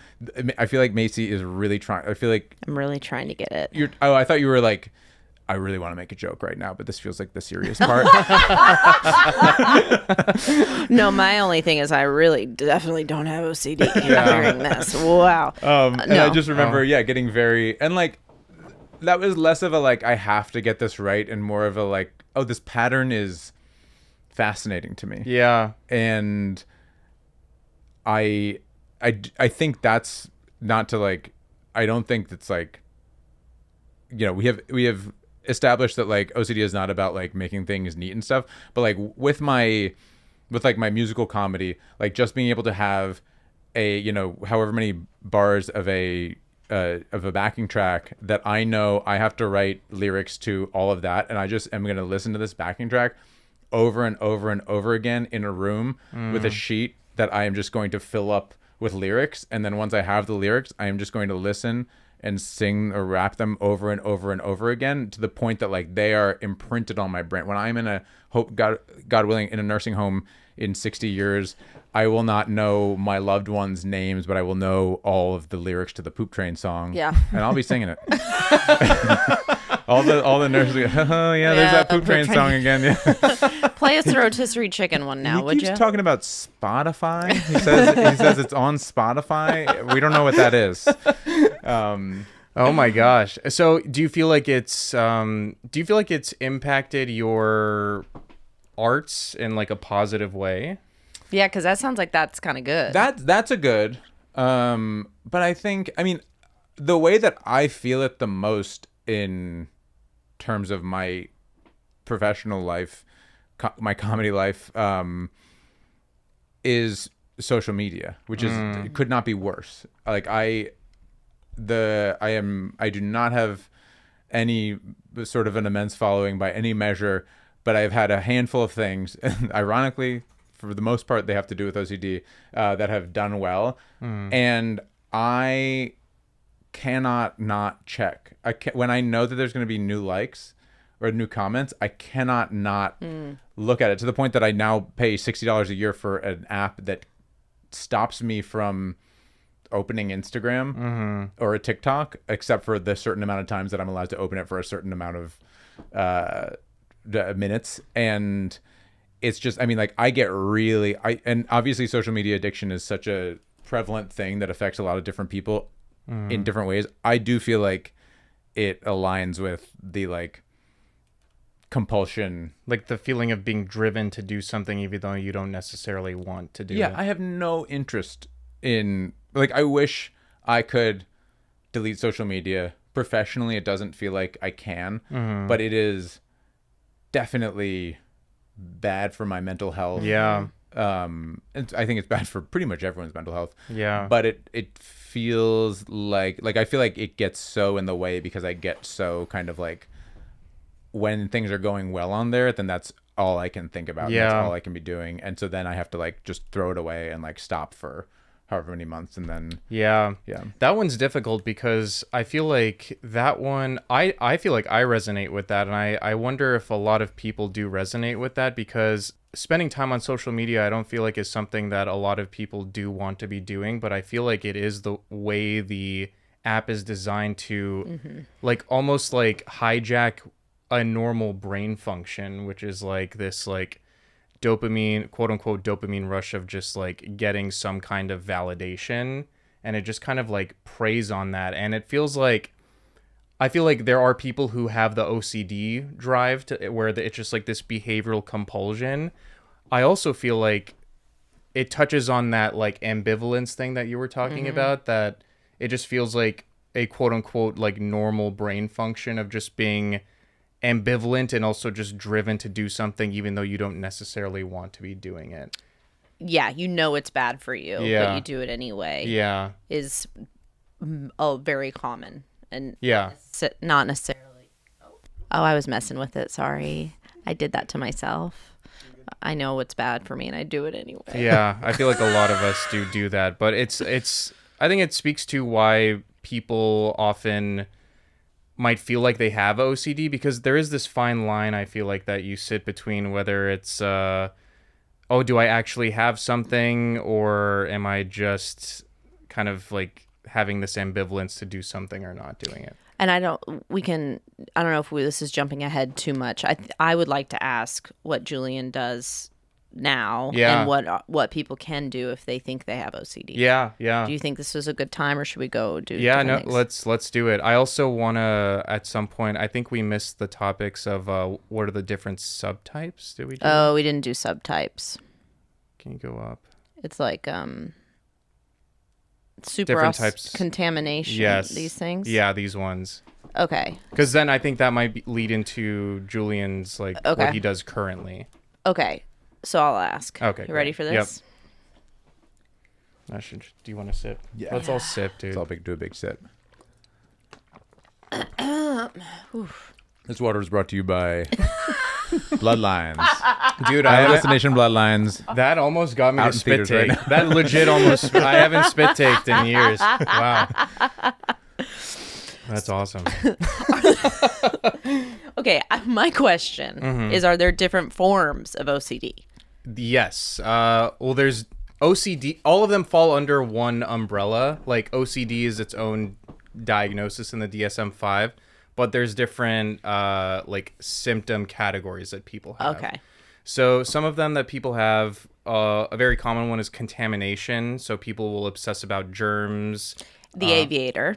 I feel like Macey is really trying. I feel like I'm really trying to get it. I thought you were like, I really want to make a joke right now, but this feels like the serious part. No, my only thing is I really definitely don't have OCD hearing this. Wow. And I just remember, getting very, and like, that was less of a like I have to get this right and more of a like, oh, this pattern is fascinating to me. Yeah. And I think that's not to like, I don't think that's like, we have established that like OCD is not about like making things neat and stuff, but like with my musical comedy, like just being able to have a, however many bars of a backing track that I know I have to write lyrics to, all of that, and I just am going to listen to this backing track over and over and over again in a room with a sheet that I am just going to fill up with lyrics, and then once I have the lyrics, I am just going to listen and sing or rap them over and over and over again to the point that like they are imprinted on my brain. When I'm in a God willing, in a nursing home in 60 years, I will not know my loved ones' names, but I will know all of the lyrics to the Poop Train song. Yeah. And I'll be singing it. all the nurses go, oh yeah, there's that Poop Train song again. Yeah. Play us a rotisserie chicken one now, would you? He's talking about Spotify. He says it's on Spotify. We don't know what that is. Oh my gosh. So do you feel like it's impacted your arts in like a positive way? Yeah, because that sounds like that's kind of good. That's a good. But I think, the way that I feel it the most in terms of my professional life, my comedy life, is social media, which is it could not be worse. Like I do not have any sort of an immense following by any measure, but I've had a handful of things, and ironically, for the most part, they have to do with OCD, that have done well. And I cannot not check. When I know that there's going to be new likes or new comments, I cannot not look at it, to the point that I now pay $60 a year for an app that stops me from opening Instagram or a TikTok, except for the certain amount of times that I'm allowed to open it for a certain amount of minutes. And it's just, I get really, and obviously social media addiction is such a prevalent thing that affects a lot of different people in different ways. I do feel like it aligns with the like compulsion, like the feeling of being driven to do something even though you don't necessarily want to do it. Yeah, I have no interest in, like, I wish I could delete social media. Professionally, it doesn't feel like I can, but it is definitely bad for my mental health. Yeah. And I think it's bad for pretty much everyone's mental health. Yeah. But it feels like I feel like it gets so in the way because I get so kind of like, when things are going well on there, then that's all I can think about. Yeah. That's all I can be doing. And so then I have to like just throw it away and like stop for however many months, and then yeah, that one's difficult because I feel like that one, I feel like I resonate with that, and I wonder if a lot of people do resonate with that, because spending time on social media, I don't feel like is something that a lot of people do want to be doing, but I feel like it is the way the app is designed to like almost like hijack a normal brain function, which is like this like dopamine, quote unquote dopamine rush of just like getting some kind of validation, and it just kind of like preys on that. And it feels like, I feel like there are people who have the OCD drive to where it's just like this behavioral compulsion. I also feel like it touches on that like ambivalence thing that you were talking about, that it just feels like a quote unquote like normal brain function of just being ambivalent and also just driven to do something even though you don't necessarily want to be doing it. Yeah, you know it's bad for you, but you do it anyway. Yeah. Is very common. And not necessarily. Oh, I was messing with it. Sorry. I did that to myself. I know it's bad for me and I do it anyway. Yeah, I feel like a lot of us do that, but it's I think it speaks to why people often might feel like they have OCD, because there is this fine line, I feel like, that you sit between whether it's do I actually have something, or am I just kind of like having this ambivalence to do something or not doing it. And I don't know if this is jumping ahead too much. I would like to ask what Julian does now Yeah. and what people can do if they think they have OCD. Yeah, yeah. Do you think this was a good time, or should we go do? Yeah, no, different things? let's do it. I also want to at some point. I think we missed the topics of what are the different subtypes? Did we? Do Oh, we didn't do subtypes. Can you go up? It's like super Different types. contamination. Yes. These things. Yeah, these ones. Okay. Because then I think that might lead into Julian's like what he does currently. Okay. So I'll ask. Okay. You ready for this? Yep. Do you want to sip? Yeah. Let's all sip, dude. Let's all do a big sip. This water was brought to you by Bloodlines. Dude, I have Destination Bloodlines. that almost got me Out to in spit theaters right take. now. That legit almost. I haven't spit taked in years. Wow. That's awesome. Okay. My question is: are there different forms of OCD? Yes. Well, there's OCD. All of them fall under one umbrella. Like OCD is its own diagnosis in the DSM-5, but there's different like symptom categories that people have. Okay. So some of them that people have, a very common one is contamination. So people will obsess about germs. The Aviator.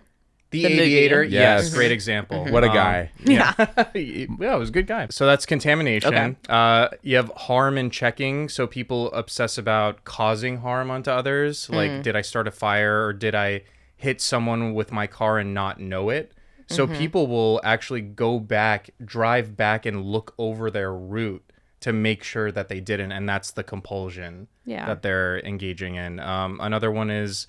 The movie. Aviator, yes, Yes. great example. What a guy. Yeah, it was a good guy. So that's contamination. Okay. You have harm in checking. So people obsess about causing harm onto others. Like, did I start a fire or did I hit someone with my car and not know it? So people will actually drive back and look over their route to make sure that they didn't. And that's the compulsion that they're engaging in. Another one is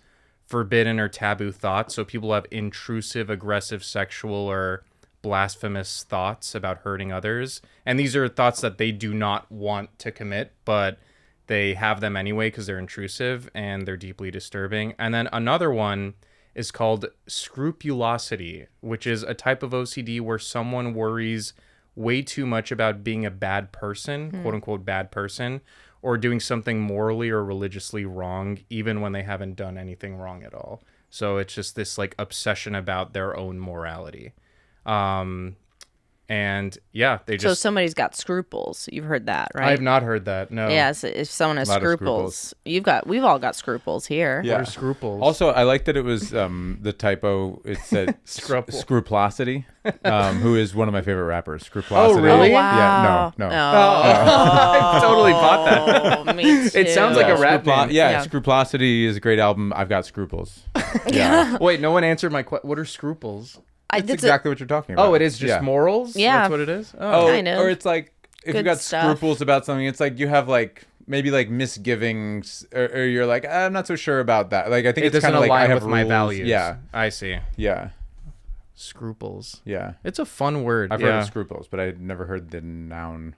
forbidden or taboo thoughts. So people have intrusive, aggressive, sexual, or blasphemous thoughts about hurting others. And these are thoughts that they do not want to commit, but they have them anyway because they're intrusive and they're deeply disturbing. And then another one is called scrupulosity, which is a type of OCD where someone worries way too much about being a bad person, quote unquote bad person, or doing something morally or religiously wrong, even when they haven't done anything wrong at all. So it's just this like obsession about their own morality. And yeah, they just. So somebody's got scruples. You've heard that, right? I have not heard that. No. Yes. If someone has A lot of scruples, we've all got scruples here. Yeah. What are scruples? Also, I like that it was the typo. It said scrupulosity, who is one of my favorite rappers. Scrupulosity. Oh, really? Oh, wow. Yeah, no. I totally bought that. Oh, me too. It sounds like a rap name. Yeah, Scrupulosity is a great album. I've got scruples. Yeah. Wait, no one answered my question. What are scruples? That's exactly what you're talking about. Oh, it is just morals? Yeah. That's what it is? Oh, Kind of. or it's like if you Good got stuff. scruples about something, it's like you have like maybe like misgivings, or you're like, I'm not so sure about that. Like I think It it's doesn't kind of like I align have with my rules. values. Yeah, I see. yeah, Scruples. yeah. It's a fun word. I've yeah. heard of scruples, but I'd never heard the noun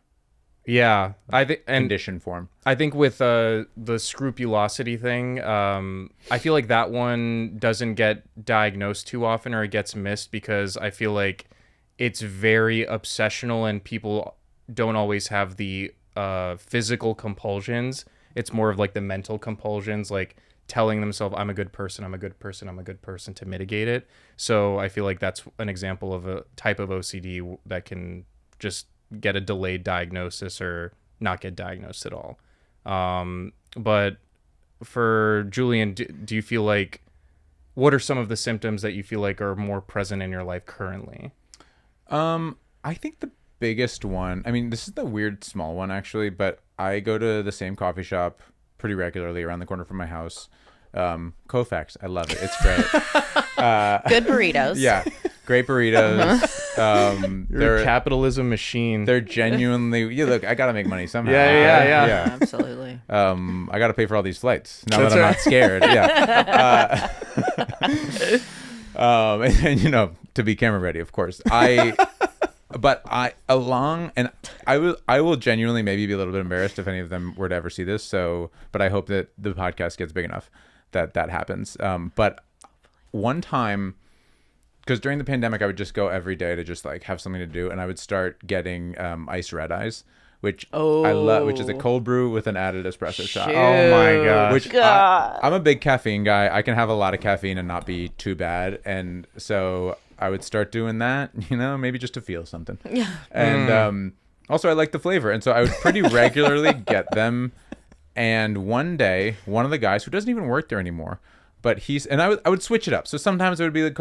Yeah. I think condition form. I think with the scrupulosity thing, I feel like that one doesn't get diagnosed too often, or it gets missed because I feel like it's very obsessional and people don't always have the physical compulsions. It's more of like the mental compulsions, like telling themselves, I'm a good person, I'm a good person, I'm a good person, to mitigate it. So I feel like that's an example of a type of OCD that can just get a delayed diagnosis or not get diagnosed at all. But for Julian, do you feel like, what are some of the symptoms that you feel like are more present in your life currently? I think the biggest one, I mean, this is the weird small one actually, but I go to the same coffee shop pretty regularly around the corner from my house. Koufax, I love it. It's great. Good burritos. Yeah, great burritos. You're a capitalism machine. They're genuinely. Yeah, look, I gotta make money somehow. Yeah. Absolutely. I gotta pay for all these flights now That's that I'm right. not scared. Yeah. And you know, to be camera ready, of course. I will genuinely maybe be a little bit embarrassed if any of them were to ever see this. So, but I hope that the podcast gets big enough that happens. But one time, because during the pandemic, I would just go every day to just like have something to do, and I would start getting iced red eyes, which I love, which is a cold brew with an added espresso shot. Oh my gosh. Which I'm a big caffeine guy. I can have a lot of caffeine and not be too bad, and so I would start doing that, you know, maybe just to feel something. Yeah. And also I like the flavor, and so I would pretty regularly get them And one day, one of the guys who doesn't even work there anymore, but I would switch it up. So sometimes it would be like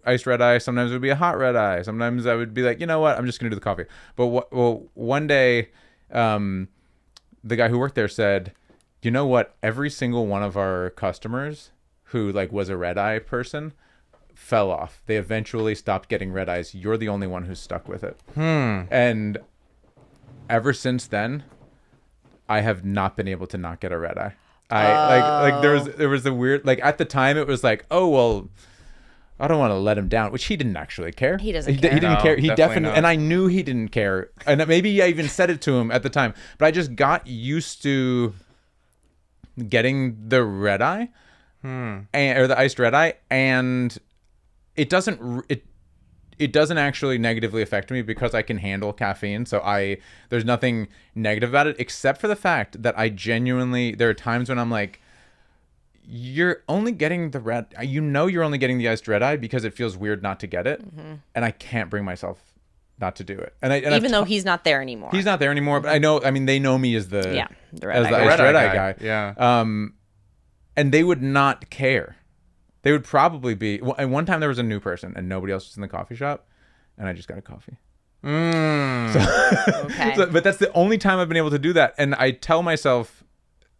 iced red eye. Sometimes it would be a hot red eye. Sometimes I would be like, you know what, I'm just gonna do the coffee. But one day, the guy who worked there said, you know what, every single one of our customers who like was a red eye person fell off. They eventually stopped getting red eyes. You're the only one who's stuck with it. And ever since then, I have not been able to not get a red eye. Like there was a weird, like at the time it was like, oh well, I don't want to let him down, which he didn't actually care. He doesn't care. He didn't care. He definitely not. And I knew he didn't care. And maybe I even said it to him at the time, but I just got used to getting the red eye or the iced red eye, and it doesn't actually negatively affect me because I can handle caffeine. So there's nothing negative about it, except for the fact that I genuinely, there are times when I'm like, you're only getting you're only getting the iced red eye because it feels weird not to get it. And I can't bring myself not to do it. And even though he's not there anymore. He's not there anymore, but they know me as the red eye guy. Yeah. And they would not care. They would probably be. And one time there was a new person and nobody else was in the coffee shop, and I just got a coffee. Okay. But that's the only time I've been able to do that, and I tell myself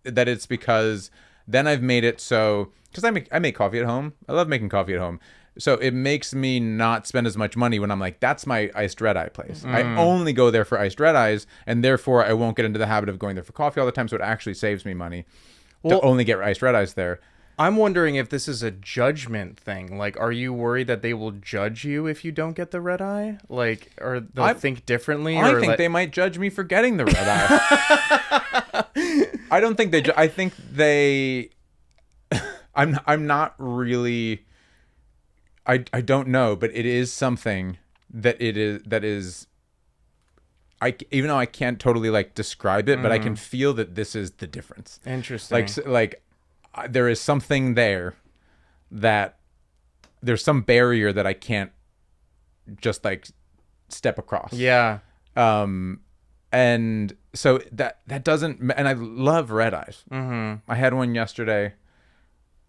that it's because then I've made it so, because I make coffee at home. I love making coffee at home, so it makes me not spend as much money when I'm like, that's my iced red eye place. I only go there for iced red eyes, and therefore I won't get into the habit of going there for coffee all the time. So it actually saves me money to only get iced red eyes there. I'm wondering if this is a judgment thing. Like, are you worried that they will judge you if you don't get the red eye? Like, or they'll think differently? I think they might judge me for getting the red eye. I don't think I think they... I'm not really... I don't know, but it is something that is... even though I can't totally like describe it, but I can feel that this is the difference. Interesting. Like there is something there that there's some barrier that I can't just like step across. Yeah. And so that doesn't, and I love red eyes. I had one yesterday.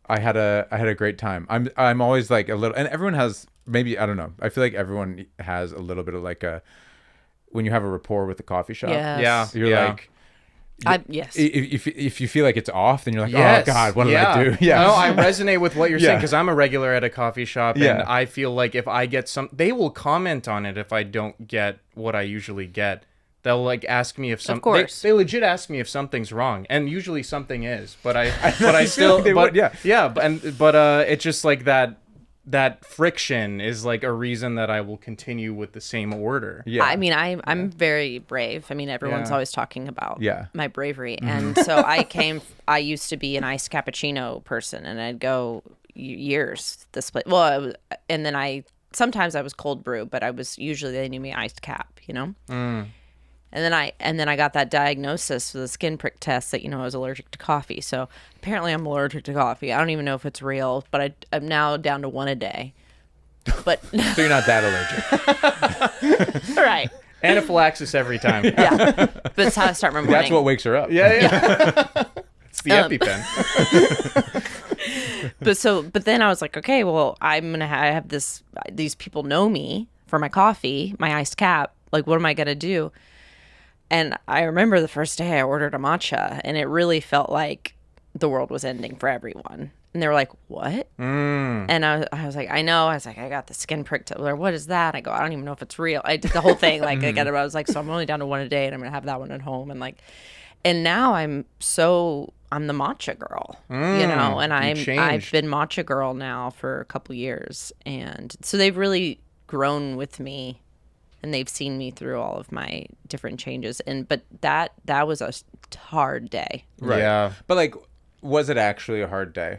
I had a great time. I'm always like a little, and everyone has, maybe, I don't know, I feel like everyone has a little bit of like when you have a rapport with the coffee shop. Yes. You're like, yes. If you feel like it's off, then you're like, yes. oh God, what did I do? Yeah. No, I resonate with what you're saying because I'm a regular at a coffee shop, and Yeah. I feel like if I get they will comment on it if I don't get what I usually get. They'll like ask me if Of course. they legit ask me if something's wrong, and usually something is, but I still would, yeah. It's just like that friction is like a reason that I will continue with the same order. Yeah. I mean, I'm very brave. I mean, everyone's Yeah. always talking about my bravery. Mm-hmm. And so I used to be an iced cappuccino person, and I'd go years this place. Well, and then sometimes I was cold brew, but usually they knew me iced cap, you know? And then I got that diagnosis for the skin prick test that, I was allergic to coffee. So apparently I'm allergic to coffee. I don't even know if it's real, but I'm now down to one a day. But So you're not that allergic. right. Anaphylaxis every time. Yeah. But it's how I start my morning. That's what wakes her up. Yeah. It's the EpiPen. But then I was like, okay, well, I have these people know me for my coffee, my iced cap. Like, what am I going to do? And I remember the first day I ordered a matcha, and it really felt like the world was ending for everyone. And they were like, what? And I was like, I know. I was like, I got the skin prick. What is that? I go, I don't even know if it's real. I did the whole thing. Like, I was like, so I'm only down to one a day, and I'm going to have that one at home. And now I'm the matcha girl, and I've been matcha girl now for a couple years. And so they've really grown with me. And they've seen me through all of my different changes. But that was a hard day. Right. Yeah. But like, was it actually a hard day?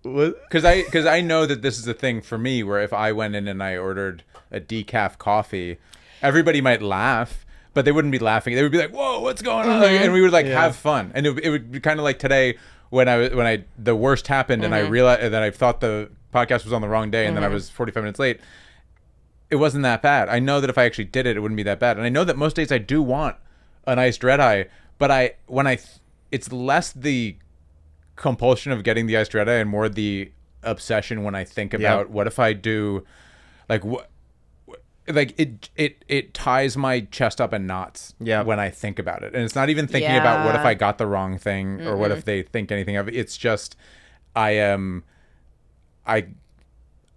Because I know that this is a thing for me where if I went in and I ordered a decaf coffee, everybody might laugh, but they wouldn't be laughing. They would be like, whoa, what's going on? And we would have fun. And it would be kind of like today when the worst happened and I realized that I thought the podcast was on the wrong day and then I was 45 minutes late. it wasn't that bad. I know that if I actually did it, it wouldn't be that bad. And I know that most days I do want an iced red eye, but it's less the compulsion of getting the iced red eye and more the obsession when I think about what if I do, like what. Like it ties my chest up in knots when I think about it. And it's not even thinking about what if I got the wrong thing or what if they think anything of it. It's just I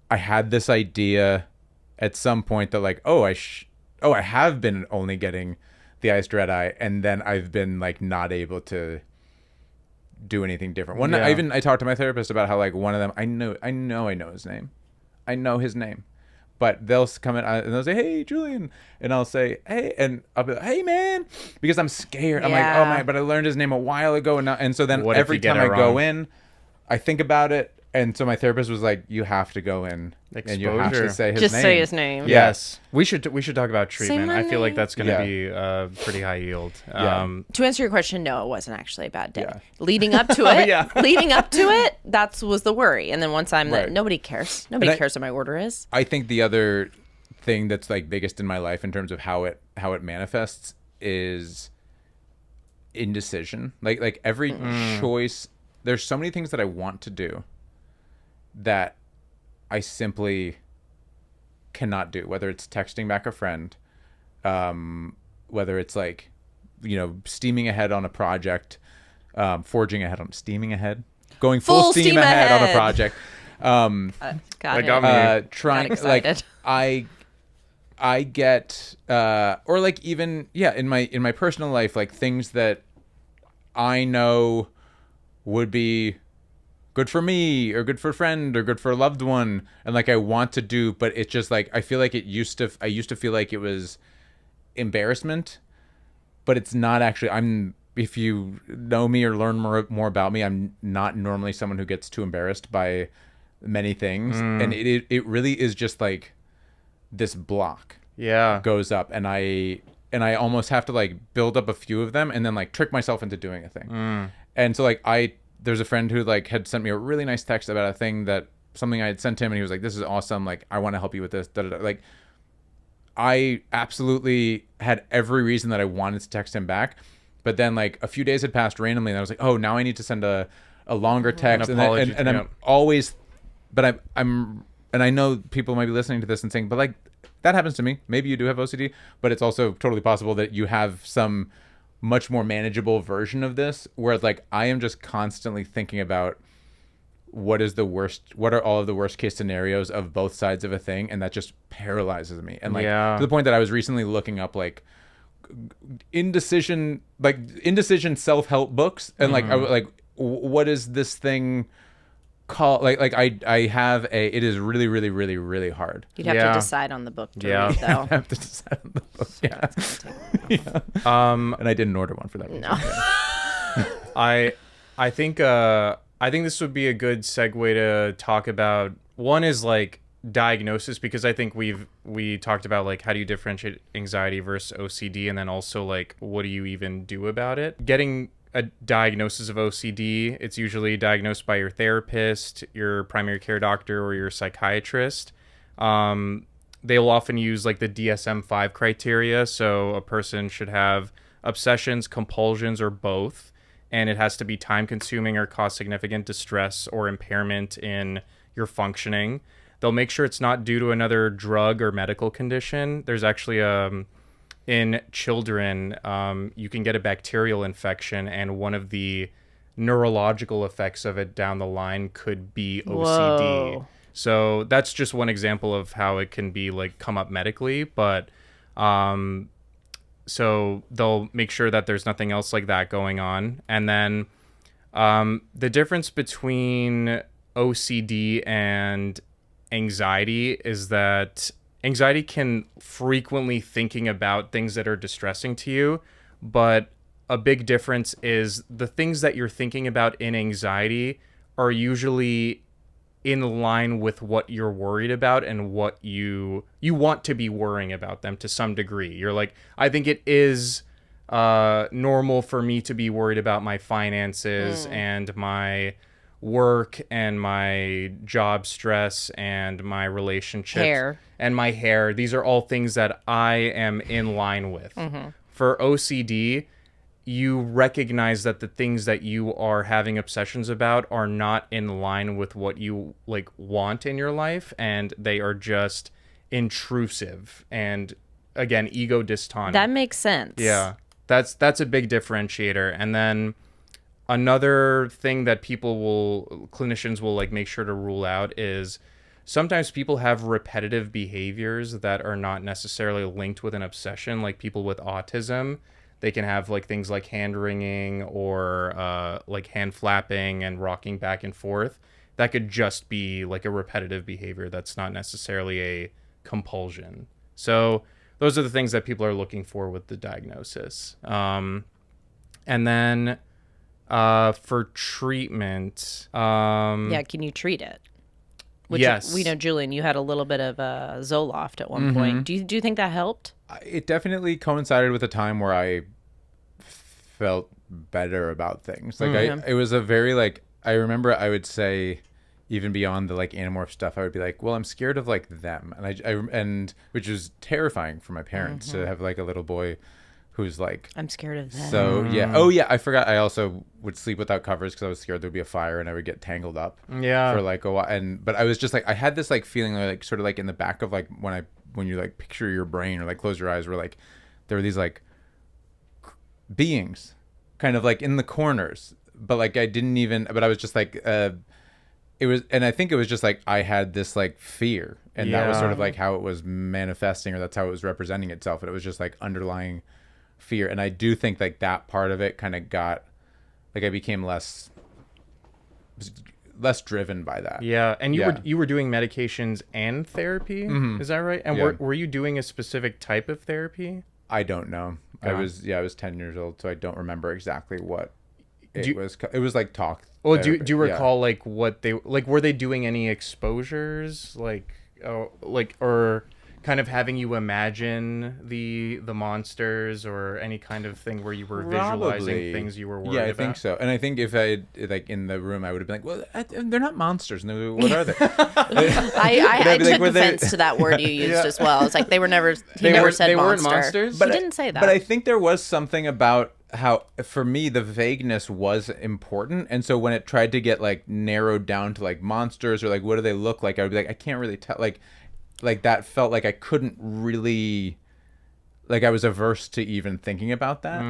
had this idea at some point that like, I have been only getting the iced red eye, and then I've been like not able to do anything different. I talked to my therapist about how like one of them I know his name. I know his name. But they'll come in and they'll say, "Hey, Julian," and I'll say, "Hey," and I'll be like, "Hey, man," because I'm scared. I'm like, "Oh my!" But I learned his name a while ago, and so then every time I go in, I think about it, and so my therapist was like, "You have to go in, and you have to say his name." Just say his name. Yes, we should talk about treatment. I feel like that's going to be pretty high yield. To answer your question, no, it wasn't actually a bad day. Leading up to it, that was the worry. And then once I'm nobody cares. Nobody cares what my order is. I think the other thing that's like biggest in my life in terms of how it manifests is indecision. Like every choice, there's so many things that I want to do that I simply cannot do, whether it's texting back a friend, whether it's like, steaming ahead on a project, going full steam ahead on a project. Trying like I get or like even in my personal life, like things that I know would be good for me or good for a friend or good for a loved one, and like I want to do, but it's just like I feel like I used to feel like it was embarrassment, but it's not actually. If you know me or learn more about me, I'm not normally someone who gets too embarrassed by many things, and it really is just like this block goes up, and I almost have to like build up a few of them and then like trick myself into doing a thing. And so like there's a friend who like had sent me a really nice text about a thing something I had sent him, and he was like, "This is awesome. Like, I want to help you with this." Like, I absolutely had every reason that I wanted to text him back, but then like a few days had passed randomly, and I was like, "Oh, now I need to send a longer text." And I'm always, but I'm, and I know people might be listening to this and saying, "But like, that happens to me. Maybe you do have OCD, but it's also totally possible that you have some much more manageable version of this, where like I am just constantly thinking about what are all of the worst case scenarios of both sides of a thing, and that just paralyzes me. And like to the point that I was recently looking up like indecision self-help books, and like I was like, what is this thing called? Like I have it is really, really, really, really hard. You'd have to decide on the book to read, though. I have to decide on the book. And I didn't order one for that. No. I think this would be a good segue to talk about. One is like diagnosis, because I think we talked about like how do you differentiate anxiety versus OCD, and then also like what do you even do about it. Getting a diagnosis of OCD, it's usually diagnosed by your therapist, your primary care doctor, or your psychiatrist. They'll often use like the DSM-5 criteria, so a person should have obsessions, compulsions, or both, and it has to be time-consuming or cause significant distress or impairment in your functioning. They'll make sure it's not due to another drug or medical condition. There's actually in children, you can get a bacterial infection, and one of the neurological effects of it down the line could be OCD. Whoa. So that's just one example of how it can be like come up medically, but so they'll make sure that there's nothing else like that going on. And then the difference between OCD and anxiety is that anxiety can frequently thinking about things that are distressing to you, but a big difference is the things that you're thinking about in anxiety are usually in line with what you're worried about and what you want to be worrying about them to some degree. You're like, I think it is normal for me to be worried about my finances and my work and my job stress and my relationships and my hair. These are all things that I am in line with. For OCD, you recognize that the things that you are having obsessions about are not in line with what you like want in your life, and they are just intrusive and, again, ego dystonic. That makes sense. Yeah, that's a big differentiator. And then another thing that clinicians will like make sure to rule out is sometimes people have repetitive behaviors that are not necessarily linked with an obsession. Like people with autism, they can have like things like hand wringing or like hand flapping and rocking back and forth. That could just be like a repetitive behavior. That's not necessarily a compulsion. So those are the things that people are looking for with the diagnosis. And then for treatment, can you treat it? Yes. We know, Julian, you had a little bit of Zoloft at one point. Do you think that helped? It definitely coincided with a time where I felt better about things. Like it was a very like, I remember I would say, even beyond the like Animorph stuff, I would be like, well, I'm scared of like them, and which was terrifying for my parents to have like a little boy who's like, I'm scared of them. So yeah. Oh yeah, I forgot. I also would sleep without covers because I was scared there'd be a fire and I would get tangled up. Yeah. For like a while, but I was just like, I had this like feeling like sort of like in the back of like when you like picture your brain or like close your eyes, where like there were these like beings, kind of like in the corners, but like I didn't even. But I was just like, it was, and I think it was just like I had this like fear, and that was sort of like how it was manifesting, or that's how it was representing itself, and it was just like underlying fear. And I do think like that part of it kind of got like I became less driven by that. Yeah. And you were doing medications and therapy, is that right? And were you doing a specific type of therapy? I don't know. I was 10 years old, so I don't remember exactly what it was. It was like talk. Well, do you recall like what they like? Were they doing any exposures, like or kind of having you imagine the monsters or any kind of thing where you were visualizing things you were worried about? Yeah, I think so. And I think if I like in the room, I would have been like, well, they're not monsters. No, what are they? I took offense to that word you used as well. It's like they never said monster. They weren't monsters? But he didn't say that. But I think there was something about how, for me, the vagueness was important. And so when it tried to get like narrowed down to like monsters or like what do they look like, I would be like, I can't really tell. Like that felt like I couldn't really, like I was averse to even thinking about that.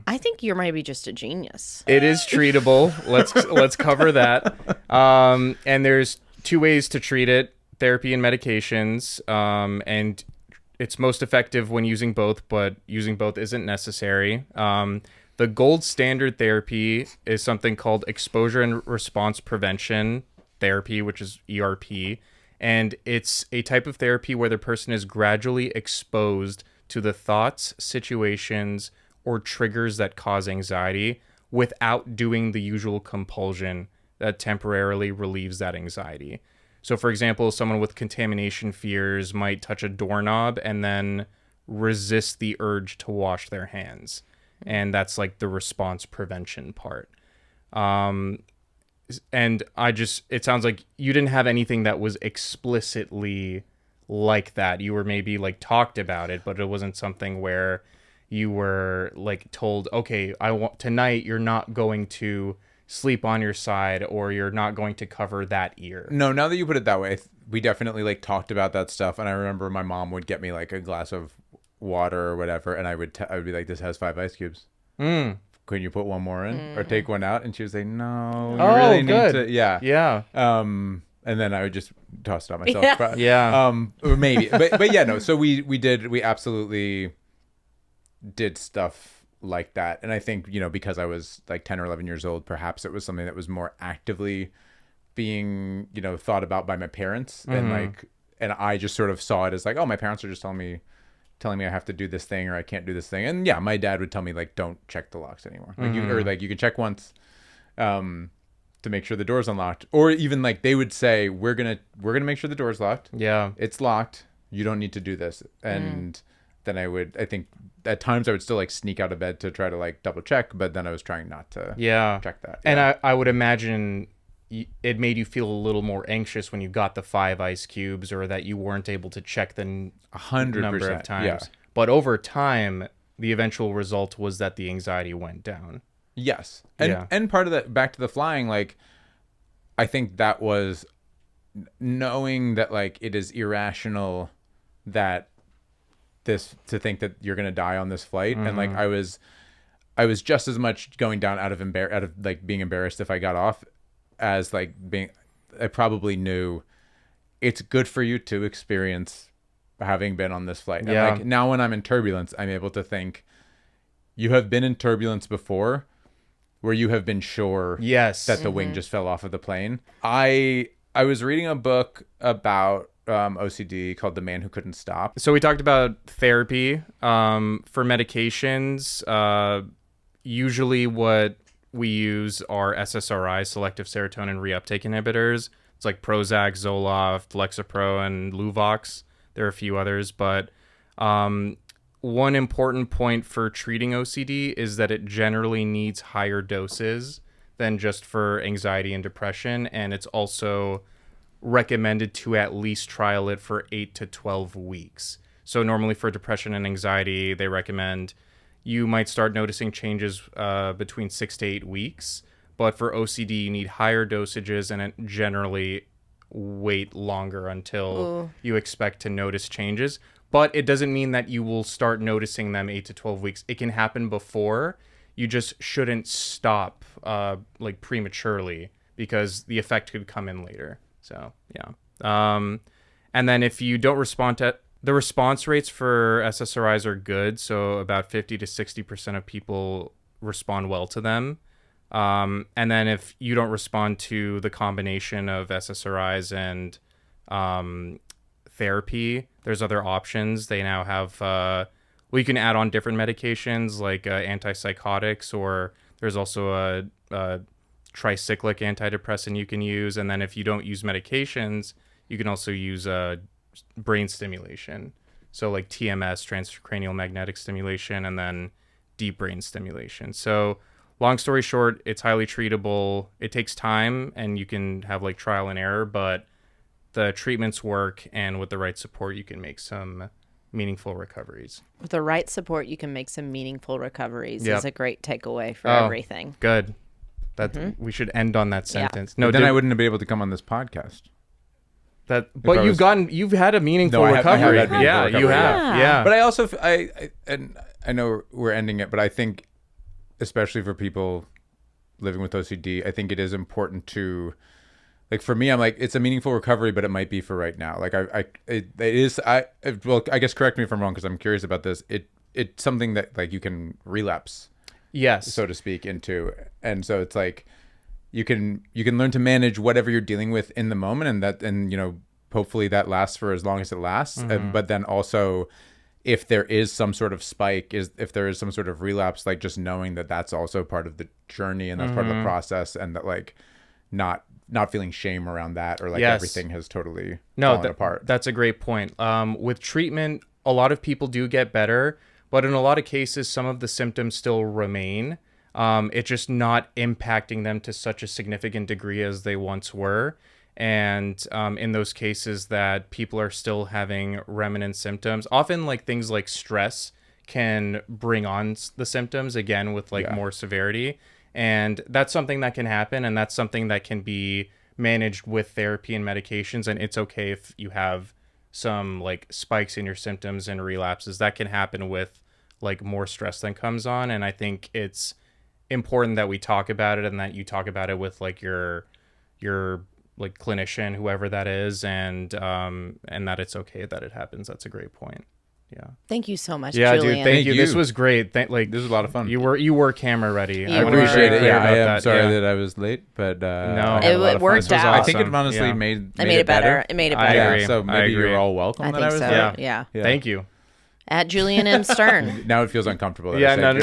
I think you're maybe just a genius. It is treatable. Let's cover that. And there's two ways to treat it: therapy and medications. And it's most effective when using both, but using both isn't necessary. The gold standard therapy is something called exposure and response prevention therapy, which is ERP. And it's a type of therapy where the person is gradually exposed to the thoughts, situations, or triggers that cause anxiety without doing the usual compulsion that temporarily relieves that anxiety. So, for example, someone with contamination fears might touch a doorknob and then resist the urge to wash their hands. And that's like the response prevention part. And it sounds like you didn't have anything that was explicitly like that. You were maybe like talked about it, but it wasn't something where you were like told, okay, tonight you're not going to sleep on your side or you're not going to cover that ear. No, now that you put it that way, we definitely like talked about that stuff. And I remember my mom would get me like a glass of water or whatever. And I would be like, this has 5 ice cubes. Can you put one more in or take one out? And she would say, no, you really need to. Yeah. Yeah. And then I would just toss it out myself. Yeah. Or maybe, but yeah, no. So we absolutely did stuff like that. And I think, because I was like 10 or 11 years old, perhaps it was something that was more actively being, thought about by my parents. And I just sort of saw it as like, oh, my parents are just telling me I have to do this thing or I can't do this thing. And yeah, my dad would tell me like, don't check the locks anymore. Like you can check once to make sure the door's unlocked. Or even like they would say, we're gonna make sure the door's locked. Yeah. It's locked. You don't need to do this. And then I think at times I would still like sneak out of bed to try to like double check, but then I was trying not to check that. And I would imagine it made you feel a little more anxious when you got the 5 ice cubes, or that you weren't able to check the 100% number of times. Yeah. But over time, the eventual result was that the anxiety went down. Yes. And part of that, back to the flying, like, I think that was knowing that, like, it is irrational that to think that you're going to die on this flight. And like, I was just as much going down out of like being embarrassed if I got off, as like I probably knew it's good for you to experience having been on this flight. Yeah. And like, now when I'm in turbulence, I'm able to think, you have been in turbulence before where you have been sure that the wing just fell off of the plane. I was reading a book about OCD called The Man Who Couldn't Stop. So we talked about therapy. For medications, usually what we use are SSRI, selective serotonin reuptake inhibitors. It's like Prozac, Zoloft, Lexapro, and Luvox. There are a few others, but one important point for treating OCD is that it generally needs higher doses than just for anxiety and depression, and it's also recommended to at least trial it for 8 to 12 weeks. So normally for depression and anxiety, they recommend you might start noticing changes between 6 to 8 weeks. But for OCD, you need higher dosages, and it generally wait longer until you expect to notice changes. But it doesn't mean that you will start noticing them 8 to 12 weeks. It can happen before. You just shouldn't stop like prematurely, because the effect could come in later. So, yeah. And then if you don't respond to the response rates for SSRIs are good. So about 50 to 60% of people respond well to them. And then if you don't respond to the combination of SSRIs and therapy, there's other options. They now have, you can add on different medications like antipsychotics, or there's also a tricyclic antidepressant you can use. And then if you don't use medications, you can also use brain stimulation. So like TMS, transcranial magnetic stimulation, and then deep brain stimulation. So long story short, it's highly treatable. It takes time, and you can have like trial and error, but the treatments work, and with the right support, you can make some meaningful recoveries. With the right support, you can make some meaningful recoveries. Yep. Is a great takeaway for everything. Good. That we should end on that sentence. No, then I wouldn't be able to come on this podcast. But you've had a meaningful recovery. You have. Yeah. But I also and I know we're ending it, but I think, especially for people living with OCD, I think it is important to, like, for me, I'm like, it's a meaningful recovery, but it might be for right now. Like I guess correct me if I'm wrong, because I'm curious about this. It's something that, like, you can relapse, yes, so to speak, into, and so it's like you can learn to manage whatever you're dealing with in the moment, and you know, hopefully that lasts for as long as it lasts. But then also, if there is some sort of spike, if there is some sort of relapse, like, just knowing that that's also part of the journey, and that's part of the process, and that, like, not feeling shame around that, or like everything has totally fallen apart. That's a great point. With treatment, a lot of people do get better, but in a lot of cases, some of the symptoms still remain. It's just not impacting them to such a significant degree as they once were. And in those cases that people are still having remnant symptoms, often like things like stress can bring on the symptoms again with like more severity. And that's something that can happen, and that's something that can be managed with therapy and medications. And it's okay if you have some like spikes in your symptoms and relapses. That can happen with like more stress than comes on. And I think it's important that we talk about it, and that you talk about it with like your like clinician, whoever that is, and that it's okay that it happens. That's a great point. Yeah. Thank you so much, yeah, Julian. Dude, thank you. This was great. This was a lot of fun. You were camera ready. I appreciate it. Yeah, I am sorry that I was late, but no, it worked out. I think it honestly made it better. It made it better. I agree. So maybe you're all welcome. I that think I was so. late. Yeah. Thank you. At Julian M. Stern. Now it feels uncomfortable. Yeah, no.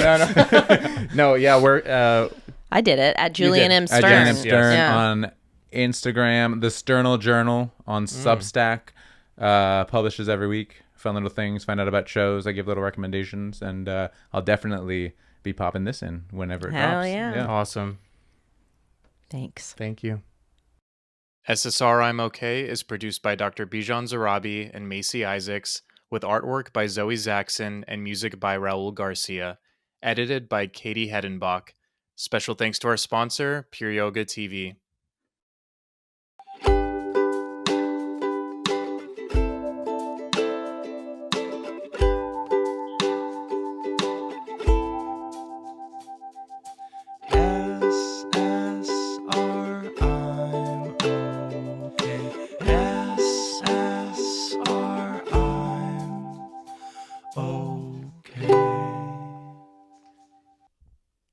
No, yeah, we're. I did it at Julian M. Stern. At Julian M. Stern on Instagram, the Sternal Journal on Substack, publishes every week. Fun little things, find out about shows. I give little recommendations, and I'll definitely be popping this in whenever it drops. Hell yeah. Awesome. Thanks. Thank you. SSRI'M OK is produced by Dr. Bijan Zarrabi and Macey Isaacs, with artwork by Zoe Zaxon and music by Raul Garcia, edited by Katie Hedenbach. Special thanks to our sponsor, Pure Yoga TV.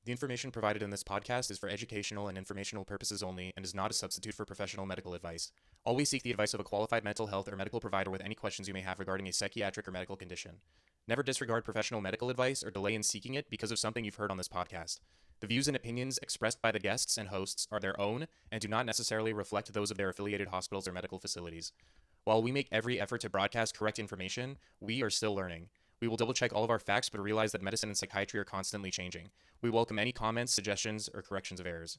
The information provided in this podcast is for educational and informational purposes only and is not a substitute for professional medical advice. Always seek the advice of a qualified mental health or medical provider with any questions you may have regarding a psychiatric or medical condition. Never disregard professional medical advice or delay in seeking it because of something you've heard on this podcast. The views and opinions expressed by the guests and hosts are their own and do not necessarily reflect those of their affiliated hospitals or medical facilities. While we make every effort to broadcast correct information, we are still learning. We will double check all of our facts, but realize that medicine and psychiatry are constantly changing. We welcome any comments, suggestions, or corrections of errors.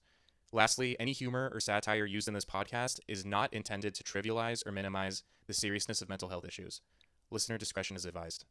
Lastly, any humor or satire used in this podcast is not intended to trivialize or minimize the seriousness of mental health issues. Listener discretion is advised.